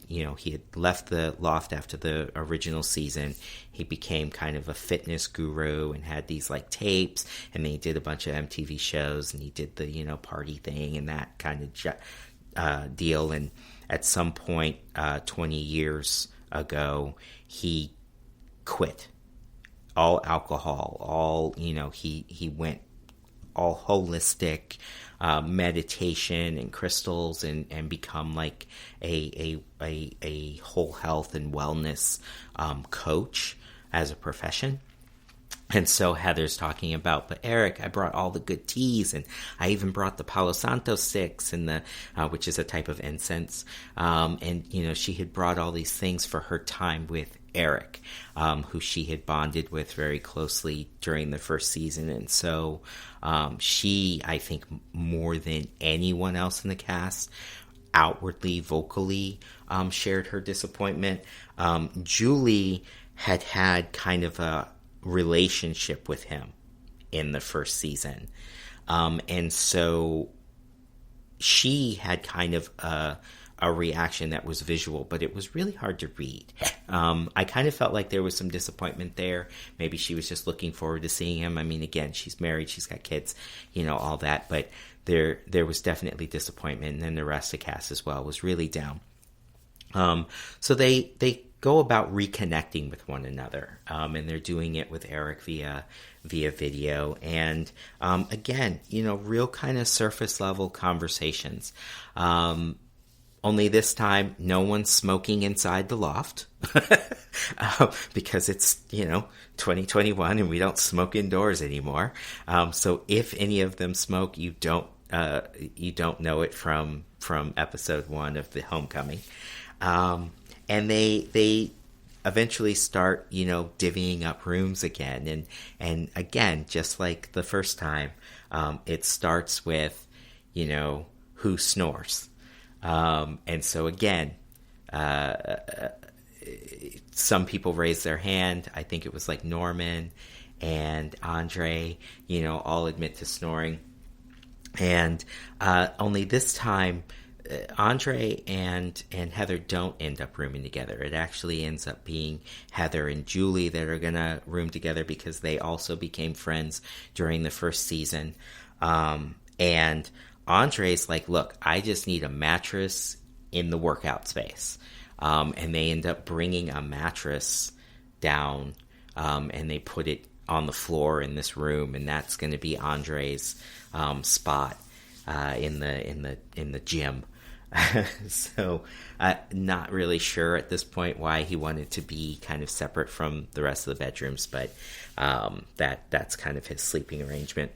had left the loft after the original season. He became kind of a fitness guru and had these like tapes, and then he did a bunch of MTV shows, and he did the, party thing and that kind of deal. And at some point, 20 years ago, he quit all alcohol, all, he went all holistic, meditation and crystals, and become like a whole health and wellness coach as a profession. And so Heather's talking about, but Eric, I brought all the good teas, and I even brought the Palo Santo sticks, and the which is a type of incense. And she had brought all these things for her time with Eric, who she had bonded with very closely during the first season. And so she, I think, more than anyone else in the cast, outwardly, vocally, shared her disappointment. Julie had kind of a relationship with him in the first season. And so she had kind of a reaction that was visual, but it was really hard to read. I kind of felt like there was some disappointment there. Maybe she was just looking forward to seeing him. I mean, again, she's married, she's got kids, all that, but there was definitely disappointment, and then the rest of the cast as well was really down. So they go about reconnecting with one another, and they're doing it with Eric via video, and again, real kind of surface level conversations. Only this time, no one's smoking inside the loft because it's, 2021 and we don't smoke indoors anymore. So if any of them smoke, you don't know it from episode 1 of The Homecoming. And they eventually start, divvying up rooms again. And again, just like the first time, it starts with, who snores. And so again, some people raise their hand. I think it was like Norman and Andre, all admit to snoring. And only this time, Andre and Heather don't end up rooming together. It actually ends up being Heather and Julie that are going to room together because they also became friends during the first season. And Andre's like, look, I just need a mattress in the workout space. And they end up bringing a mattress down, and they put it on the floor in this room, and that's going to be Andre's spot in the gym. So, not really sure at this point why he wanted to be kind of separate from the rest of the bedrooms, but that's kind of his sleeping arrangement.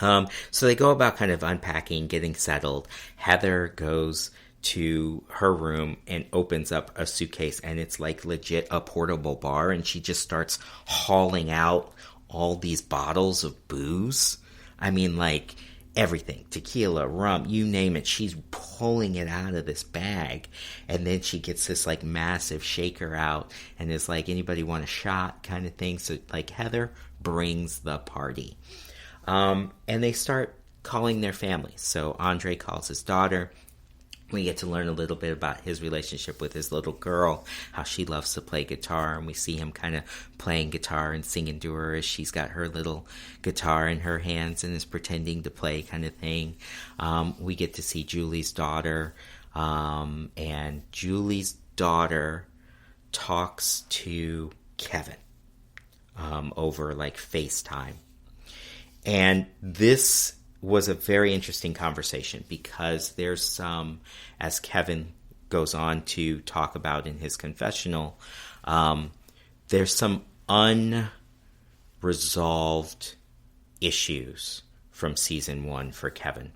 So they go about kind of unpacking, getting settled. Heather goes to her room and opens up a suitcase, and it's like legit a portable bar, and she just starts hauling out all these bottles of booze. I mean, like everything, tequila, rum, you name it. She's pulling it out of this bag, and then she gets this like massive shaker out and is like, anybody want a shot kind of thing. So like Heather brings the party. And they start calling their families. So Andre calls his daughter. We get to learn a little bit about his relationship with his little girl, how she loves to play guitar, and we see him kind of playing guitar and singing to her as she's got her little guitar in her hands and is pretending to play kind of thing. We get to see Julie's daughter, and Julie's daughter talks to Kevin over like FaceTime. And this was a very interesting conversation because there's some, as Kevin goes on to talk about in his confessional, there's some unresolved issues from season 1 for Kevin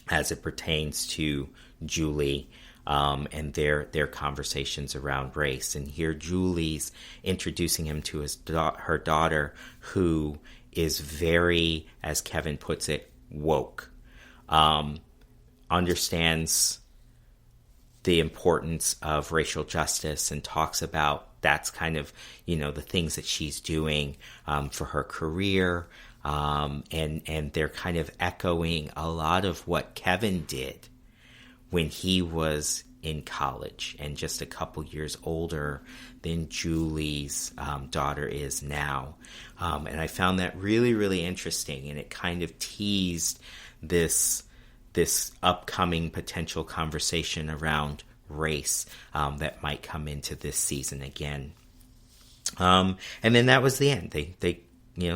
as it pertains to Julie and their conversations around race. And here Julie's introducing him to her daughter, who is very, as Kevin puts it, woke, understands the importance of racial justice and talks about that's kind of, the things that she's doing for her career. And they're kind of echoing a lot of what Kevin did when he was in college and just a couple years older than Julie's daughter is now. And I found that really, really interesting, and it kind of teased this upcoming potential conversation around race that might come into this season again. And then that was the end. They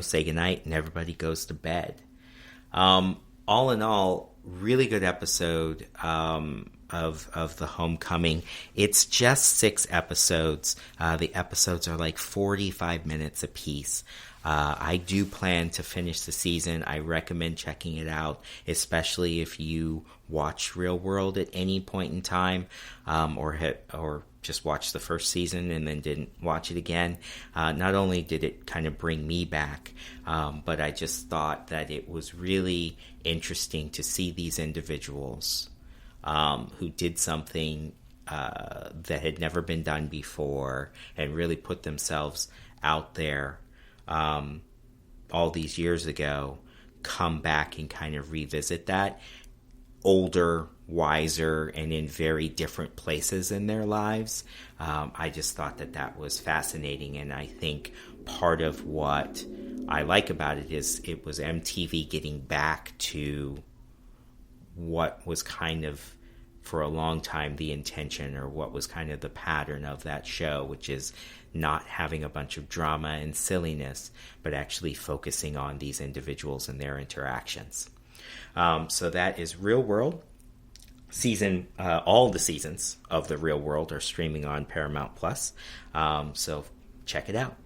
say goodnight and everybody goes to bed. All in all, really good episode of The Homecoming. It's just 6 episodes. The episodes are like 45 minutes apiece. I do plan to finish the season. I recommend checking it out, especially if you watch Real World at any point in time, or just watched the first season and then didn't watch it again. Not only did it kind of bring me back, but I just thought that it was really interesting to see these individuals who did something that had never been done before and really put themselves out there all these years ago, come back and kind of revisit that, older, wiser, and in very different places in their lives. I just thought that was fascinating, and I think part of what I like about it is it was MTV getting back to what was kind of, for a long time, the intention, or what was kind of the pattern of that show, which is not having a bunch of drama and silliness, but actually focusing on these individuals and their interactions. So that is Real World, all the seasons of The Real World are streaming on Paramount Plus. So check it out.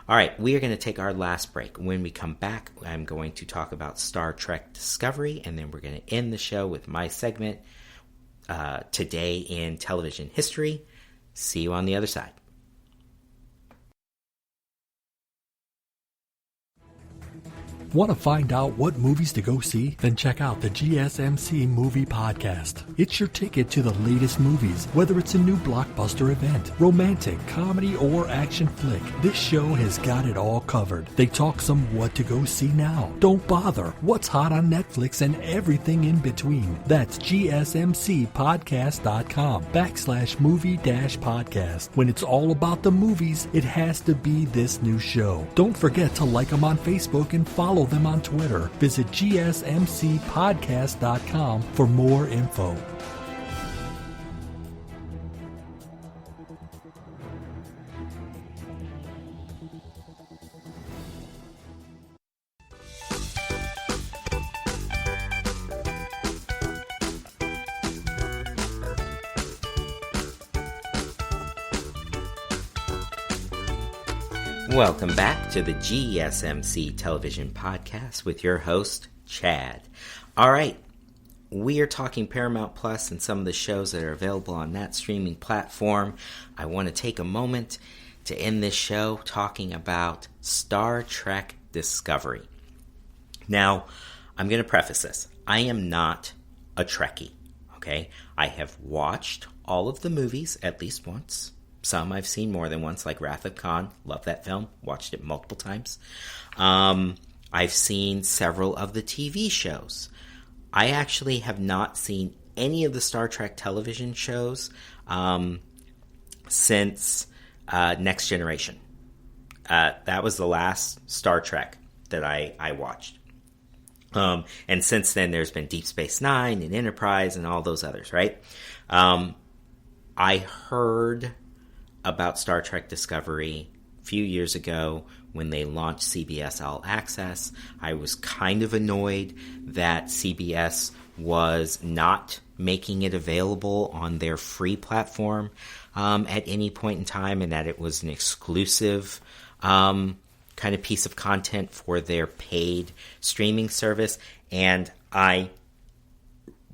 All right, we are going to take our last break. When we come back, I'm going to talk about Star Trek Discovery, and then we're going to end the show with my segment, Today in Television History. See you on the other side. Want to find out what movies to go see? Then check out the GSMC Movie Podcast. It's your ticket to the latest movies, whether it's a new blockbuster event, romantic, comedy, or action flick. This show has got it all covered. They talk some what to go see now. Don't bother. What's hot on Netflix and everything in between. That's gsmcpodcast.com/movie-podcast. When it's all about the movies, it has to be this new show. Don't forget to like them on Facebook and follow them on Twitter. Visit gsmcpodcast.com for more info. Welcome back to the GSMC Television Podcast with your host, Chad. All right, we are talking Paramount Plus and some of the shows that are available on that streaming platform. I want to take a moment to end this show talking about Star Trek Discovery. Now, I'm going to preface this. I am not a Trekkie, okay? I have watched all of the movies at least once. Some I've seen more than once, like Wrath of Khan. Love that film. Watched it multiple times. I've seen several of the TV shows. I actually have not seen any of the Star Trek television shows since Next Generation. That was the last Star Trek that I watched. And since then, there's been Deep Space Nine and Enterprise and all those others, right? I heard about Star Trek Discovery a few years ago when they launched CBS All Access. I was kind of annoyed that CBS was not making it available on their free platform at any point in time, and that it was an exclusive kind of piece of content for their paid streaming service. And I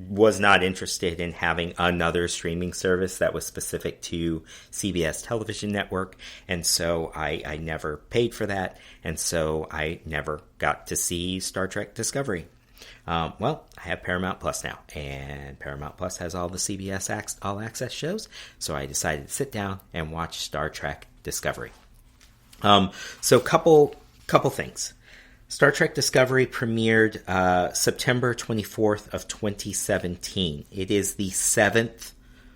was not interested in having another streaming service that was specific to CBS television network, and so I never paid for that, and so I never got to see Star Trek Discovery. Well, I have Paramount Plus now, and Paramount Plus has all the CBS All Access shows, so I decided to sit down and watch Star Trek Discovery. So couple things. Star Trek Discovery premiered September 24th of 2017. It is the 7th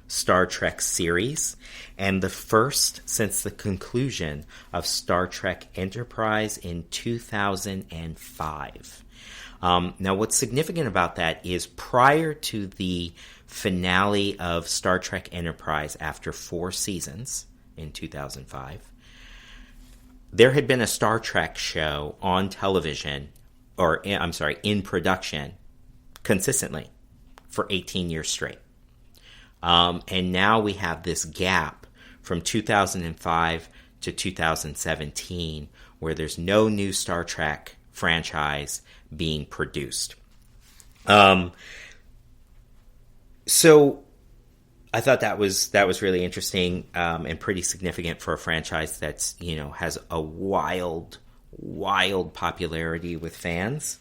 Star Trek series and the first since the conclusion of Star Trek Enterprise in 2005. Now, what's significant about that is prior to the finale of Star Trek Enterprise after 4 seasons in 2005, there had been a Star Trek show on television, in production, consistently for 18 years straight. And now we have this gap from 2005 to 2017 where there's no new Star Trek franchise being produced. So I thought that was really interesting and pretty significant for a franchise that's, has a wild popularity with fans.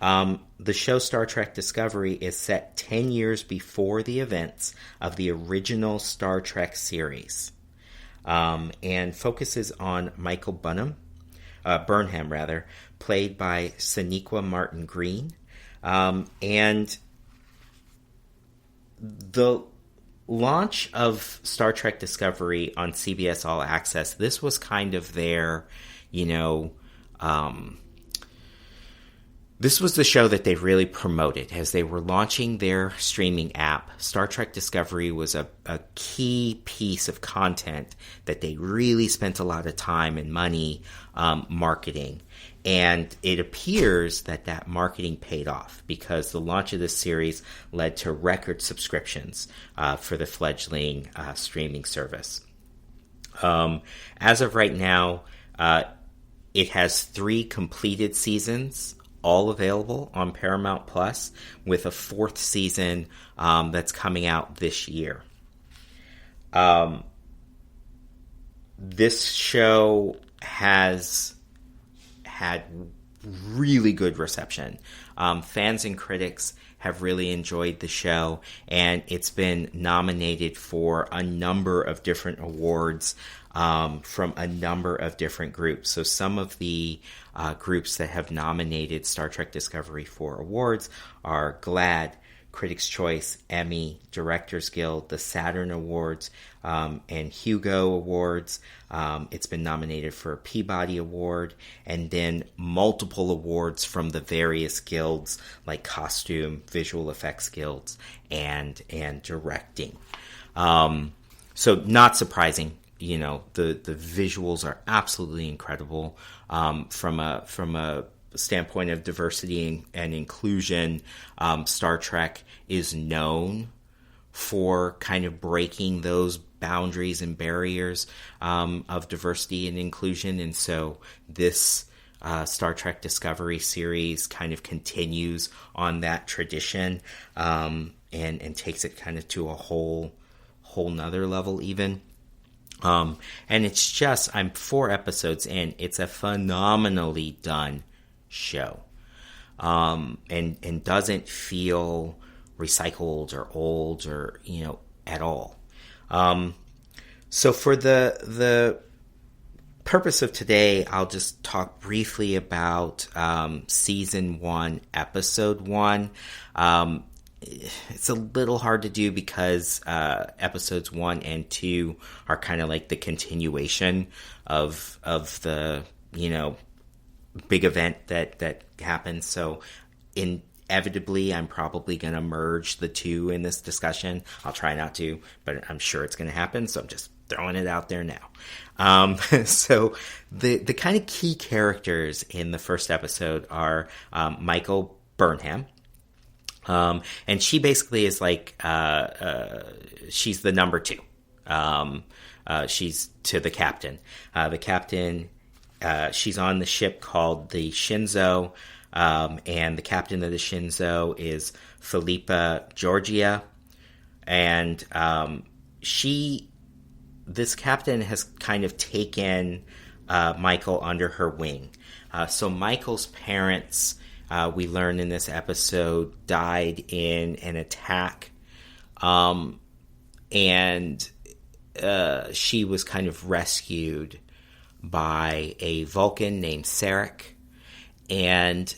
The show Star Trek Discovery is set 10 years before the events of the original Star Trek series, and focuses on Michael Burnham, played by Sonequa Martin Green, and the launch of Star Trek Discovery on CBS All Access, this was kind of their, this was the show that they really promoted as they were launching their streaming app. Star Trek Discovery was a key piece of content that they really spent a lot of time and money marketing. And it appears that marketing paid off because the launch of this series led to record subscriptions for the fledgling streaming service. As of right now, it has 3 completed seasons, all available on Paramount Plus, with a 4th season that's coming out this year. This show has had really good reception. Fans and critics have really enjoyed the show, and it's been nominated for a number of different awards from a number of different groups. So some of the groups that have nominated Star Trek Discovery for awards are GLAAD, Critics' Choice, Emmy, Directors Guild, the Saturn Awards, and Hugo Awards. It's been nominated for a Peabody Award, and then multiple awards from the various guilds like Costume, Visual Effects Guilds, and Directing. So not surprising, the visuals are absolutely incredible. From a standpoint of diversity and inclusion, Star Trek is known for kind of breaking those boundaries and barriers of diversity and inclusion. And so this Star Trek Discovery series kind of continues on that tradition and takes it kind of to a whole nother level even. And it's just, I'm 4 episodes in. It's a phenomenally done show, and doesn't feel recycled or old or at all. So for the purpose of today, I'll just talk briefly about season 1, episode 1. It's a little hard to do because episodes 1 and 2 are kind of like the continuation of the big event that happens. So inevitably, I'm probably going to merge the 2 in this discussion. I'll try not to, but I'm sure it's going to happen. So I'm just throwing it out there now. So the kind of key characters in the first episode are Michael Burnham. And she basically is like, she's the number 2. She's to the captain. The captain, she's on the ship called the Shinzo, and the captain of the Shinzo is Philippa Georgia. And this captain has kind of taken Michael under her wing. So Michael's parents, we learn in this episode, died in an attack, and she was kind of rescued by a Vulcan named Sarek, and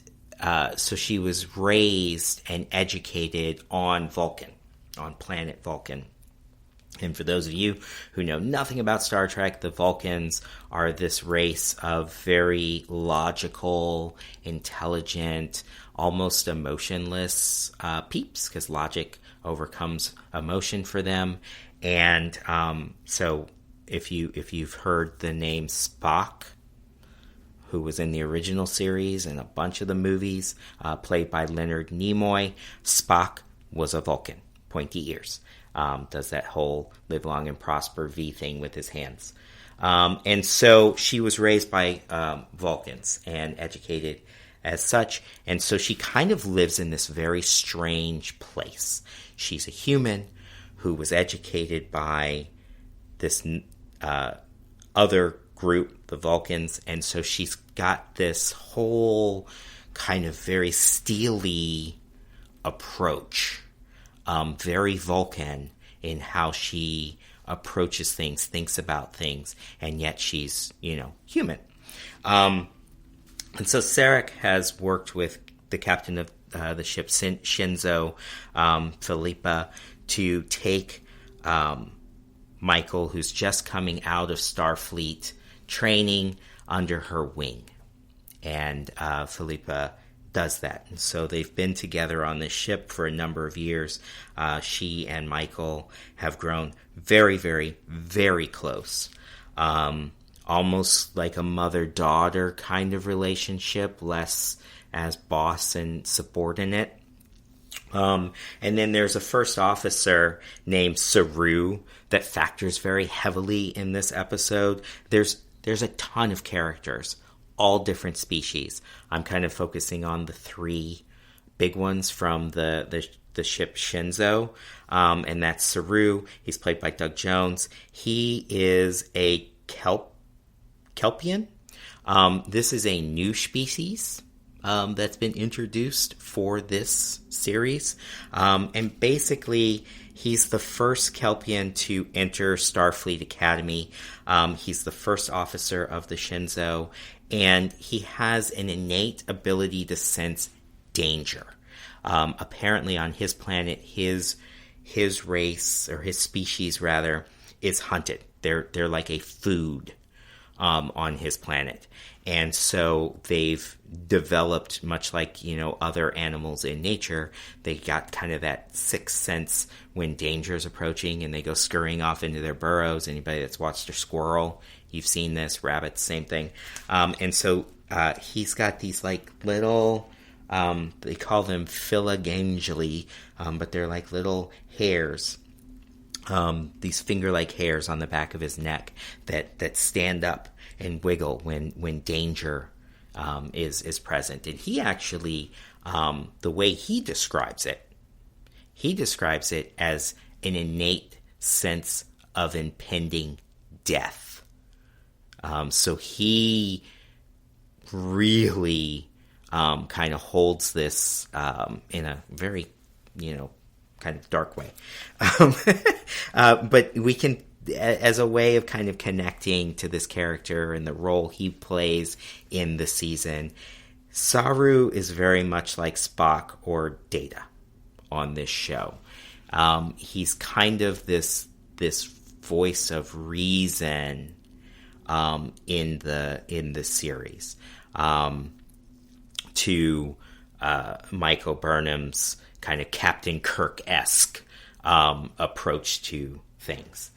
so she was raised and educated on Vulcan, on planet Vulcan. And for those of you who know nothing about Star Trek, the Vulcans are this race of very logical, intelligent, almost emotionless peeps, because logic overcomes emotion for them. And so if you've heard the name Spock, who was in the original series and a bunch of the movies, played by Leonard Nimoy, Spock was a Vulcan, pointy ears. Does that whole live long and prosper V thing with his hands. And so she was raised by Vulcans and educated as such. And so she kind of lives in this very strange place. She's a human who was educated by this other group, the Vulcans. And so she's got this whole kind of very steely approach. Very Vulcan in how she approaches things, thinks about things, and yet she's, human. And so Sarek has worked with the captain of the ship, Shinzo, Philippa, to take Michael, who's just coming out of Starfleet training, under her wing. And Philippa does that. And so they've been together on this ship for a number of years. She and Michael have grown very, very, very close. almost like a mother-daughter kind of relationship, less as boss and subordinate. And then there's a first officer named Saru that factors very heavily in this episode. There's a ton of characters, all different species. I'm kind of focusing on the three big ones from the ship Shinzo, and that's Saru. He's played by Doug Jones. He is a Kelpian. This is a new species that's been introduced for this series. And basically, he's the first Kelpian to enter Starfleet Academy. He's the first officer of the Shinzo, and he has an innate ability to sense danger. Apparently, on his planet, his race, or his species rather, is hunted. They're like a food on his planet. And so they've developed, much like, other animals in nature, they got kind of that sixth sense when danger is approaching, and they go scurrying off into their burrows. Anybody that's watched a squirrel, you've seen this, rabbits, same thing. And so he's got these like little, they call them philogangeli, but they're like little hairs, these finger-like hairs on the back of his neck that stand up and wiggle when danger is present. And he actually, the way he describes it as an innate sense of impending death. So he really kind of holds this in a very, kind of dark way. But we can, as a way of kind of connecting to this character and the role he plays in the season, Saru is very much like Spock or Data on this show. He's kind of this voice of reason in the series, to Michael Burnham's kind of Captain Kirk-esque approach to things.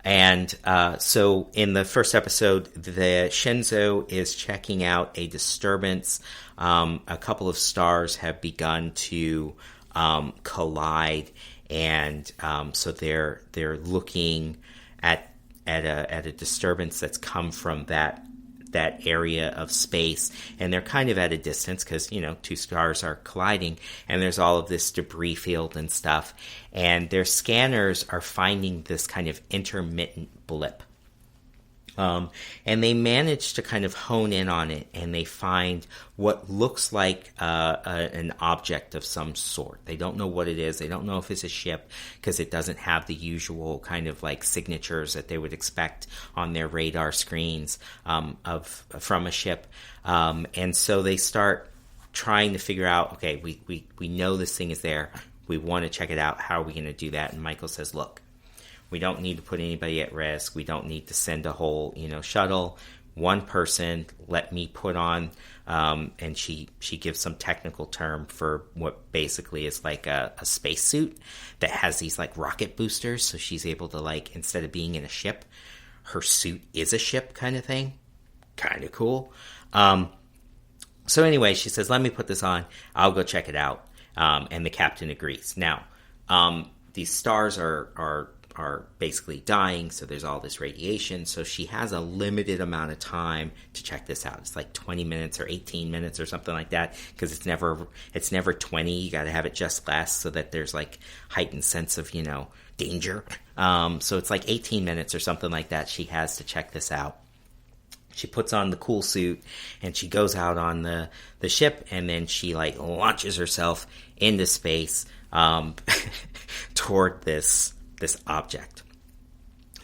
And so in the first episode, the Shinzo is checking out a disturbance. A couple of stars have begun to collide, and so they're looking at a disturbance that's come from that area of space, and they're kind of at a distance because, two stars are colliding, and there's all of this debris field and stuff, and their scanners are finding this kind of intermittent blip. And they manage to kind of hone in on it, and they find what looks like an object of some sort. They don't know what it is. They don't know if it's a ship because it doesn't have the usual kind of like signatures that they would expect on their radar screens from a ship. And so they start trying to figure out, okay, we know this thing is there. We want to check it out. How are we going to do that? And Michael says, look, we don't need to put anybody at risk. We don't need to send a whole, shuttle. One person, let me put on, and she gives some technical term for what basically is like a spacesuit that has these like rocket boosters. So she's able to, like, instead of being in a ship, her suit is a ship kind of thing. Kind of cool. So anyway, she says, let me put this on. I'll go check it out. And the captain agrees. Now, these stars are basically dying, so there's all this radiation, so she has a limited amount of time to check this out. It's like 20 minutes or 18 minutes or something like that, because it's never 20. You got to have it just less so that there's like heightened sense of danger. So it's like 18 minutes or something like that she has to check this out. She puts on the cool suit and she goes out on the ship, and then she like launches herself into space toward this object.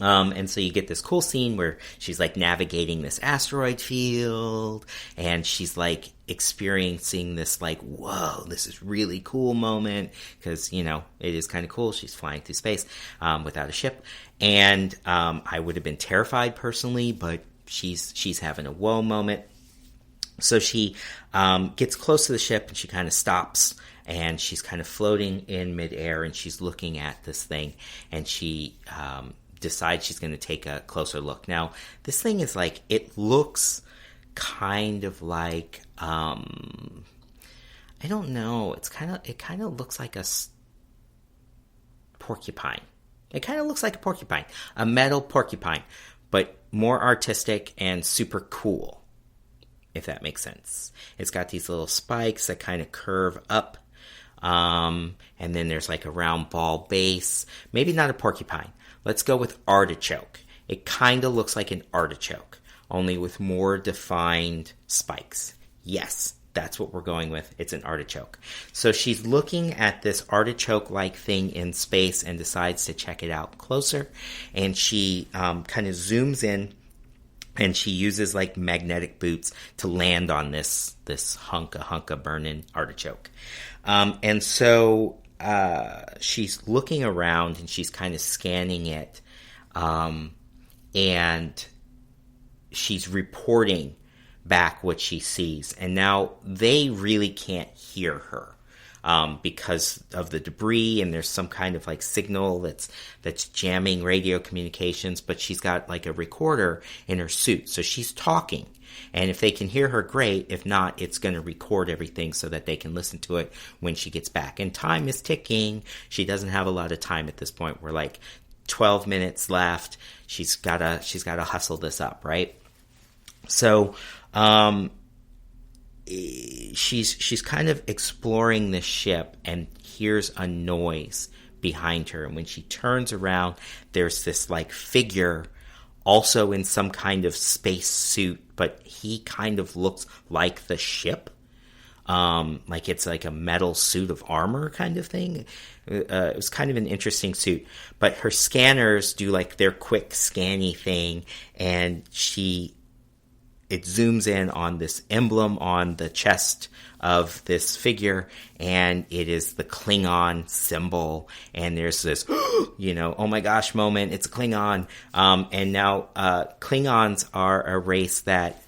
And so you get this cool scene where she's like navigating this asteroid field, and she's like experiencing this like, whoa, this is really cool moment, because it is kind of cool. She's flying through space without a ship, and I would have been terrified personally, but she's having a whoa moment. So she gets close to the ship, and she kind of stops, and she's kind of floating in midair, and she's looking at this thing, and she decides she's going to take a closer look. Now, this thing is like, it looks kind of like, I don't know, it kind of looks like a porcupine. It kind of looks like a porcupine, a metal porcupine, but more artistic and super cool, if that makes sense. It's got these little spikes that kind of curve up, and then there's like a round ball base. Maybe not a porcupine. Let's go with artichoke. It kind of looks like an artichoke, only with more defined spikes. Yes, that's what we're going with. It's an artichoke. So she's looking at this artichoke-like thing in space and decides to check it out closer. And she kind of zooms in, and she uses like magnetic boots to land on this hunk of burning artichoke. And so she's looking around, and she's kind of scanning it, and she's reporting back what she sees. And now they really can't hear her because of the debris, and there's some kind of like signal that's jamming radio communications, but she's got like a recorder in her suit, so she's talking. And if they can hear her, great. If not, it's going to record everything so that they can listen to it when she gets back. And time is ticking. She doesn't have a lot of time at this point. We're like 12 minutes left. She's gotta hustle this up, right? So she's kind of exploring the ship and hears a noise behind her. And when she turns around, there's this like figure also in some kind of space suit, but he kind of looks like the ship. Like it's like a metal suit of armor kind of thing. It was kind of an interesting suit. But her scanners do like their quick scanny thing, and it zooms in on this emblem on the chest of this figure, and it is the Klingon symbol. And there's this, oh my gosh moment, it's a Klingon. And now Klingons are a race that,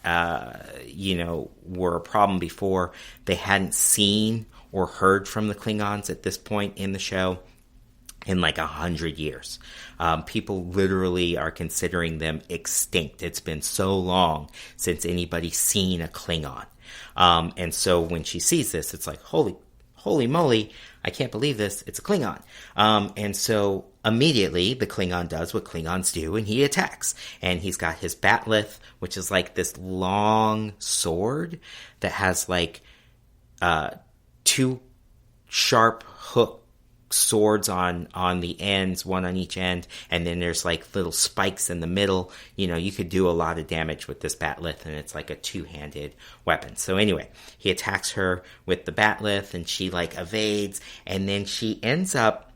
were a problem before. They hadn't seen or heard from the Klingons at this point in the show in like 100 years. People literally are considering them extinct. It's been so long since anybody's seen a Klingon. And so when she sees this, it's like, holy moly, I can't believe this. It's a Klingon. And so immediately the Klingon does what Klingons do, and he attacks. And he's got his bat'leth, which is like this long sword that has like two sharp hook swords on the ends, one on each end, and then there's like little spikes in the middle. You could do a lot of damage with this bat'leth, and it's like a two-handed weapon. So anyway, he attacks her with the bat'leth, and she like evades, and then she ends up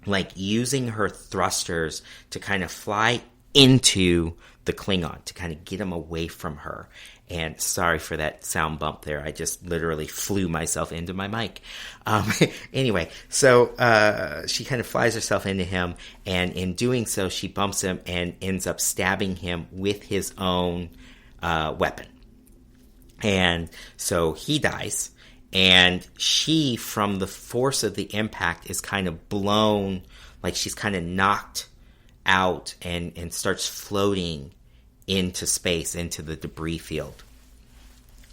like using her thrusters to kind of fly into the Klingon to kind of get him away from her. And sorry for that sound bump there. I just literally flew myself into my mic. Anyway, so she kind of flies herself into him, and in doing so, she bumps him and ends up stabbing him with his own weapon. And so he dies, and she, from the force of the impact, is kind of blown, like she's kind of knocked out and starts floating into space, into the debris field.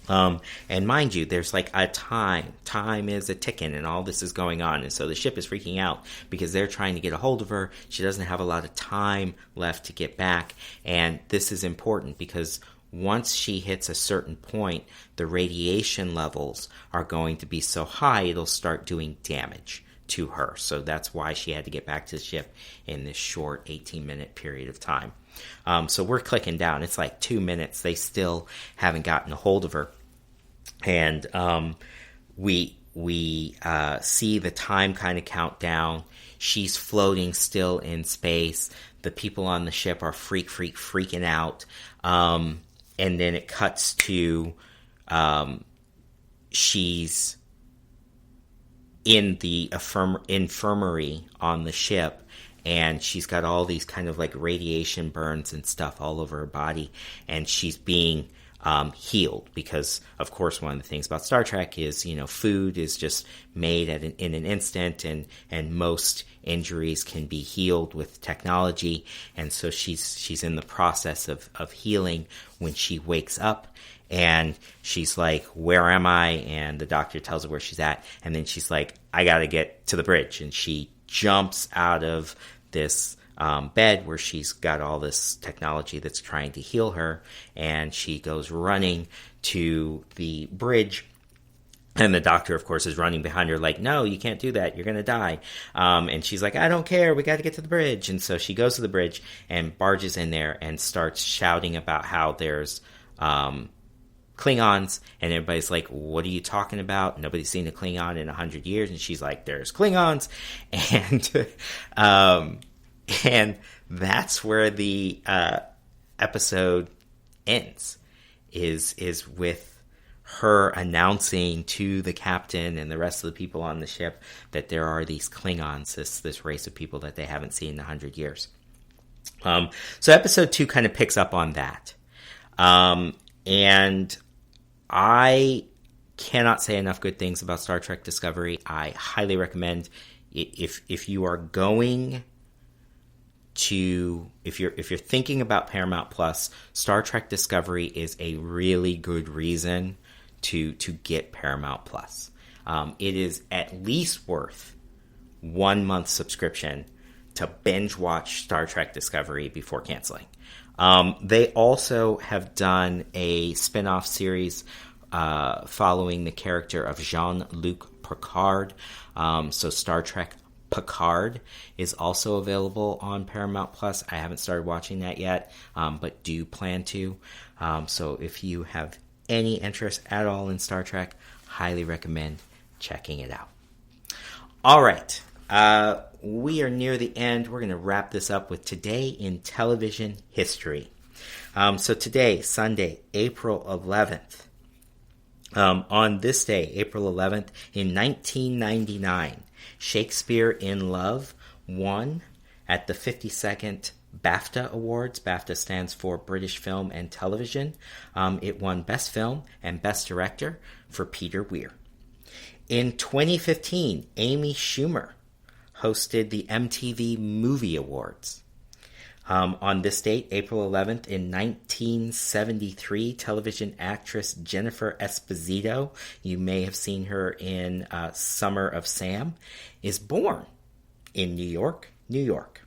And mind you, there's like a time is a ticking, and all this is going on. And so the ship is freaking out because they're trying to get a hold of her. She doesn't have a lot of time left to get back. And this is important because once she hits a certain point, the radiation levels are going to be so high, it'll start doing damage to her. So that's why she had to get back to the ship in this short 18-minute period of time. So we're clicking down. It's like 2 minutes. They still haven't gotten a hold of her. And we see the time kind of count down. She's floating still in space. The people on the ship are freaking out. And then it cuts to she's in the infirmary on the ship. And she's got all these kind of like radiation burns and stuff all over her body. And she's being healed, because of course one of the things about Star Trek is, food is just made in an instant, and most injuries can be healed with technology. And so she's in the process of healing when she wakes up, and she's like, where am I? And the doctor tells her where she's at, and then she's like, I gotta get to the bridge, and she jumps out of this bed where she's got all this technology that's trying to heal her, and she goes running to the bridge, and the doctor, of course, is running behind her like, no, you can't do that, you're gonna die. And she's like, I don't care, we got to get to the bridge. And so she goes to the bridge and barges in there and starts shouting about how there's Klingons, and everybody's like, what are you talking about? Nobody's seen a Klingon in 100 years. And she's like, there's Klingons. And that's where the episode ends, is with her announcing to the captain and the rest of the people on the ship that there are these Klingons, this race of people that they haven't seen in 100 years. So episode 2 kind of picks up on that. And I cannot say enough good things about Star Trek Discovery. I highly recommend, if you are going to, if you're thinking about Paramount Plus, Star Trek Discovery is a really good reason to get Paramount Plus. It is at least worth 1 month subscription to binge watch Star Trek Discovery before canceling. They also have done a spin-off series following the character of Jean-Luc Picard. So Star Trek Picard is also available on Paramount Plus. I haven't started watching that yet, but do plan to. So if you have any interest at all in Star Trek, highly recommend checking it out. All right. We are near the end. We're going to wrap this up with Today in Television History. So today, Sunday, April 11th. On this day, April 11th, in 1999, Shakespeare in Love won at the 52nd BAFTA Awards. BAFTA stands for British Film and Television. It won Best Film and Best Director for Peter Weir. In 2015, Amy Schumer hosted the MTV Movie Awards. On this date, April 11th, in 1973, television actress Jennifer Esposito, you may have seen her in Summer of Sam, is born in New York, New York.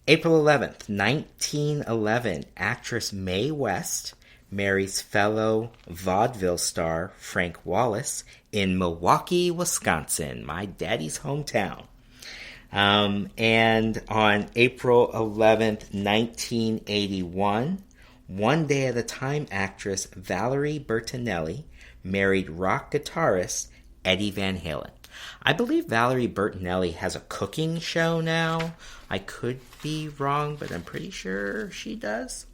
April 11th, 1911, actress Mae West marries fellow vaudeville star Frank Wallace in Milwaukee, Wisconsin, my daddy's hometown. And on April 11th, 1981, One Day at a Time actress Valerie Bertinelli married rock guitarist Eddie Van Halen. I believe Valerie Bertinelli has a cooking show now. I could be wrong, but I'm pretty sure she does.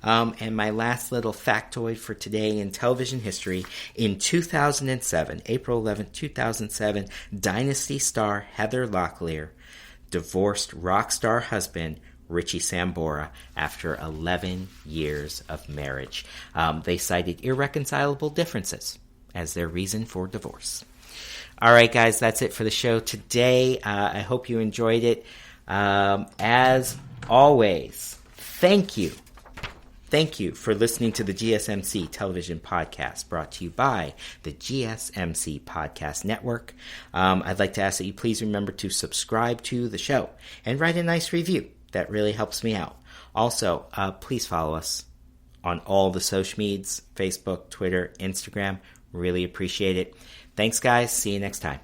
And my last little factoid for today in television history, in 2007, April 11th, 2007, Dynasty star Heather Locklear divorced rock star husband Richie Sambora after 11 years of marriage. They cited irreconcilable differences as their reason for divorce. All right, guys, that's it for the show today. I hope you enjoyed it. As always, thank you. Thank you for listening to the GSMC Television Podcast, brought to you by the GSMC Podcast Network. I'd like to ask that you please remember to subscribe to the show and write a nice review. That really helps me out. Also, please follow us on all the social medias, Facebook, Twitter, Instagram. Really appreciate it. Thanks, guys. See you next time.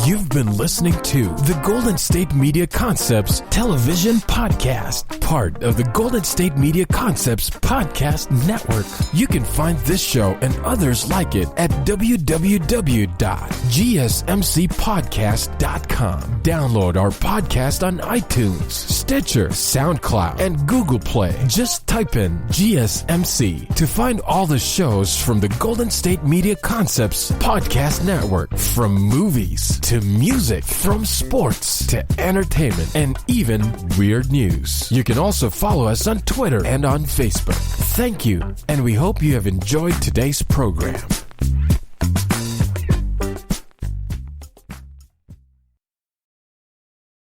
You've been listening to the Golden State Media Concepts Television Podcast, part of the Golden State Media Concepts Podcast Network. You can find this show and others like it at www.gsmcpodcast.com. Download our podcast on iTunes, Stitcher, SoundCloud, and Google Play. Just type in GSMC to find all the shows from the Golden State Media Concepts Podcast Network, from movies to music, from sports to entertainment, and even weird news. You can also follow us on Twitter and on Facebook. Thank you, and we hope you have enjoyed today's program.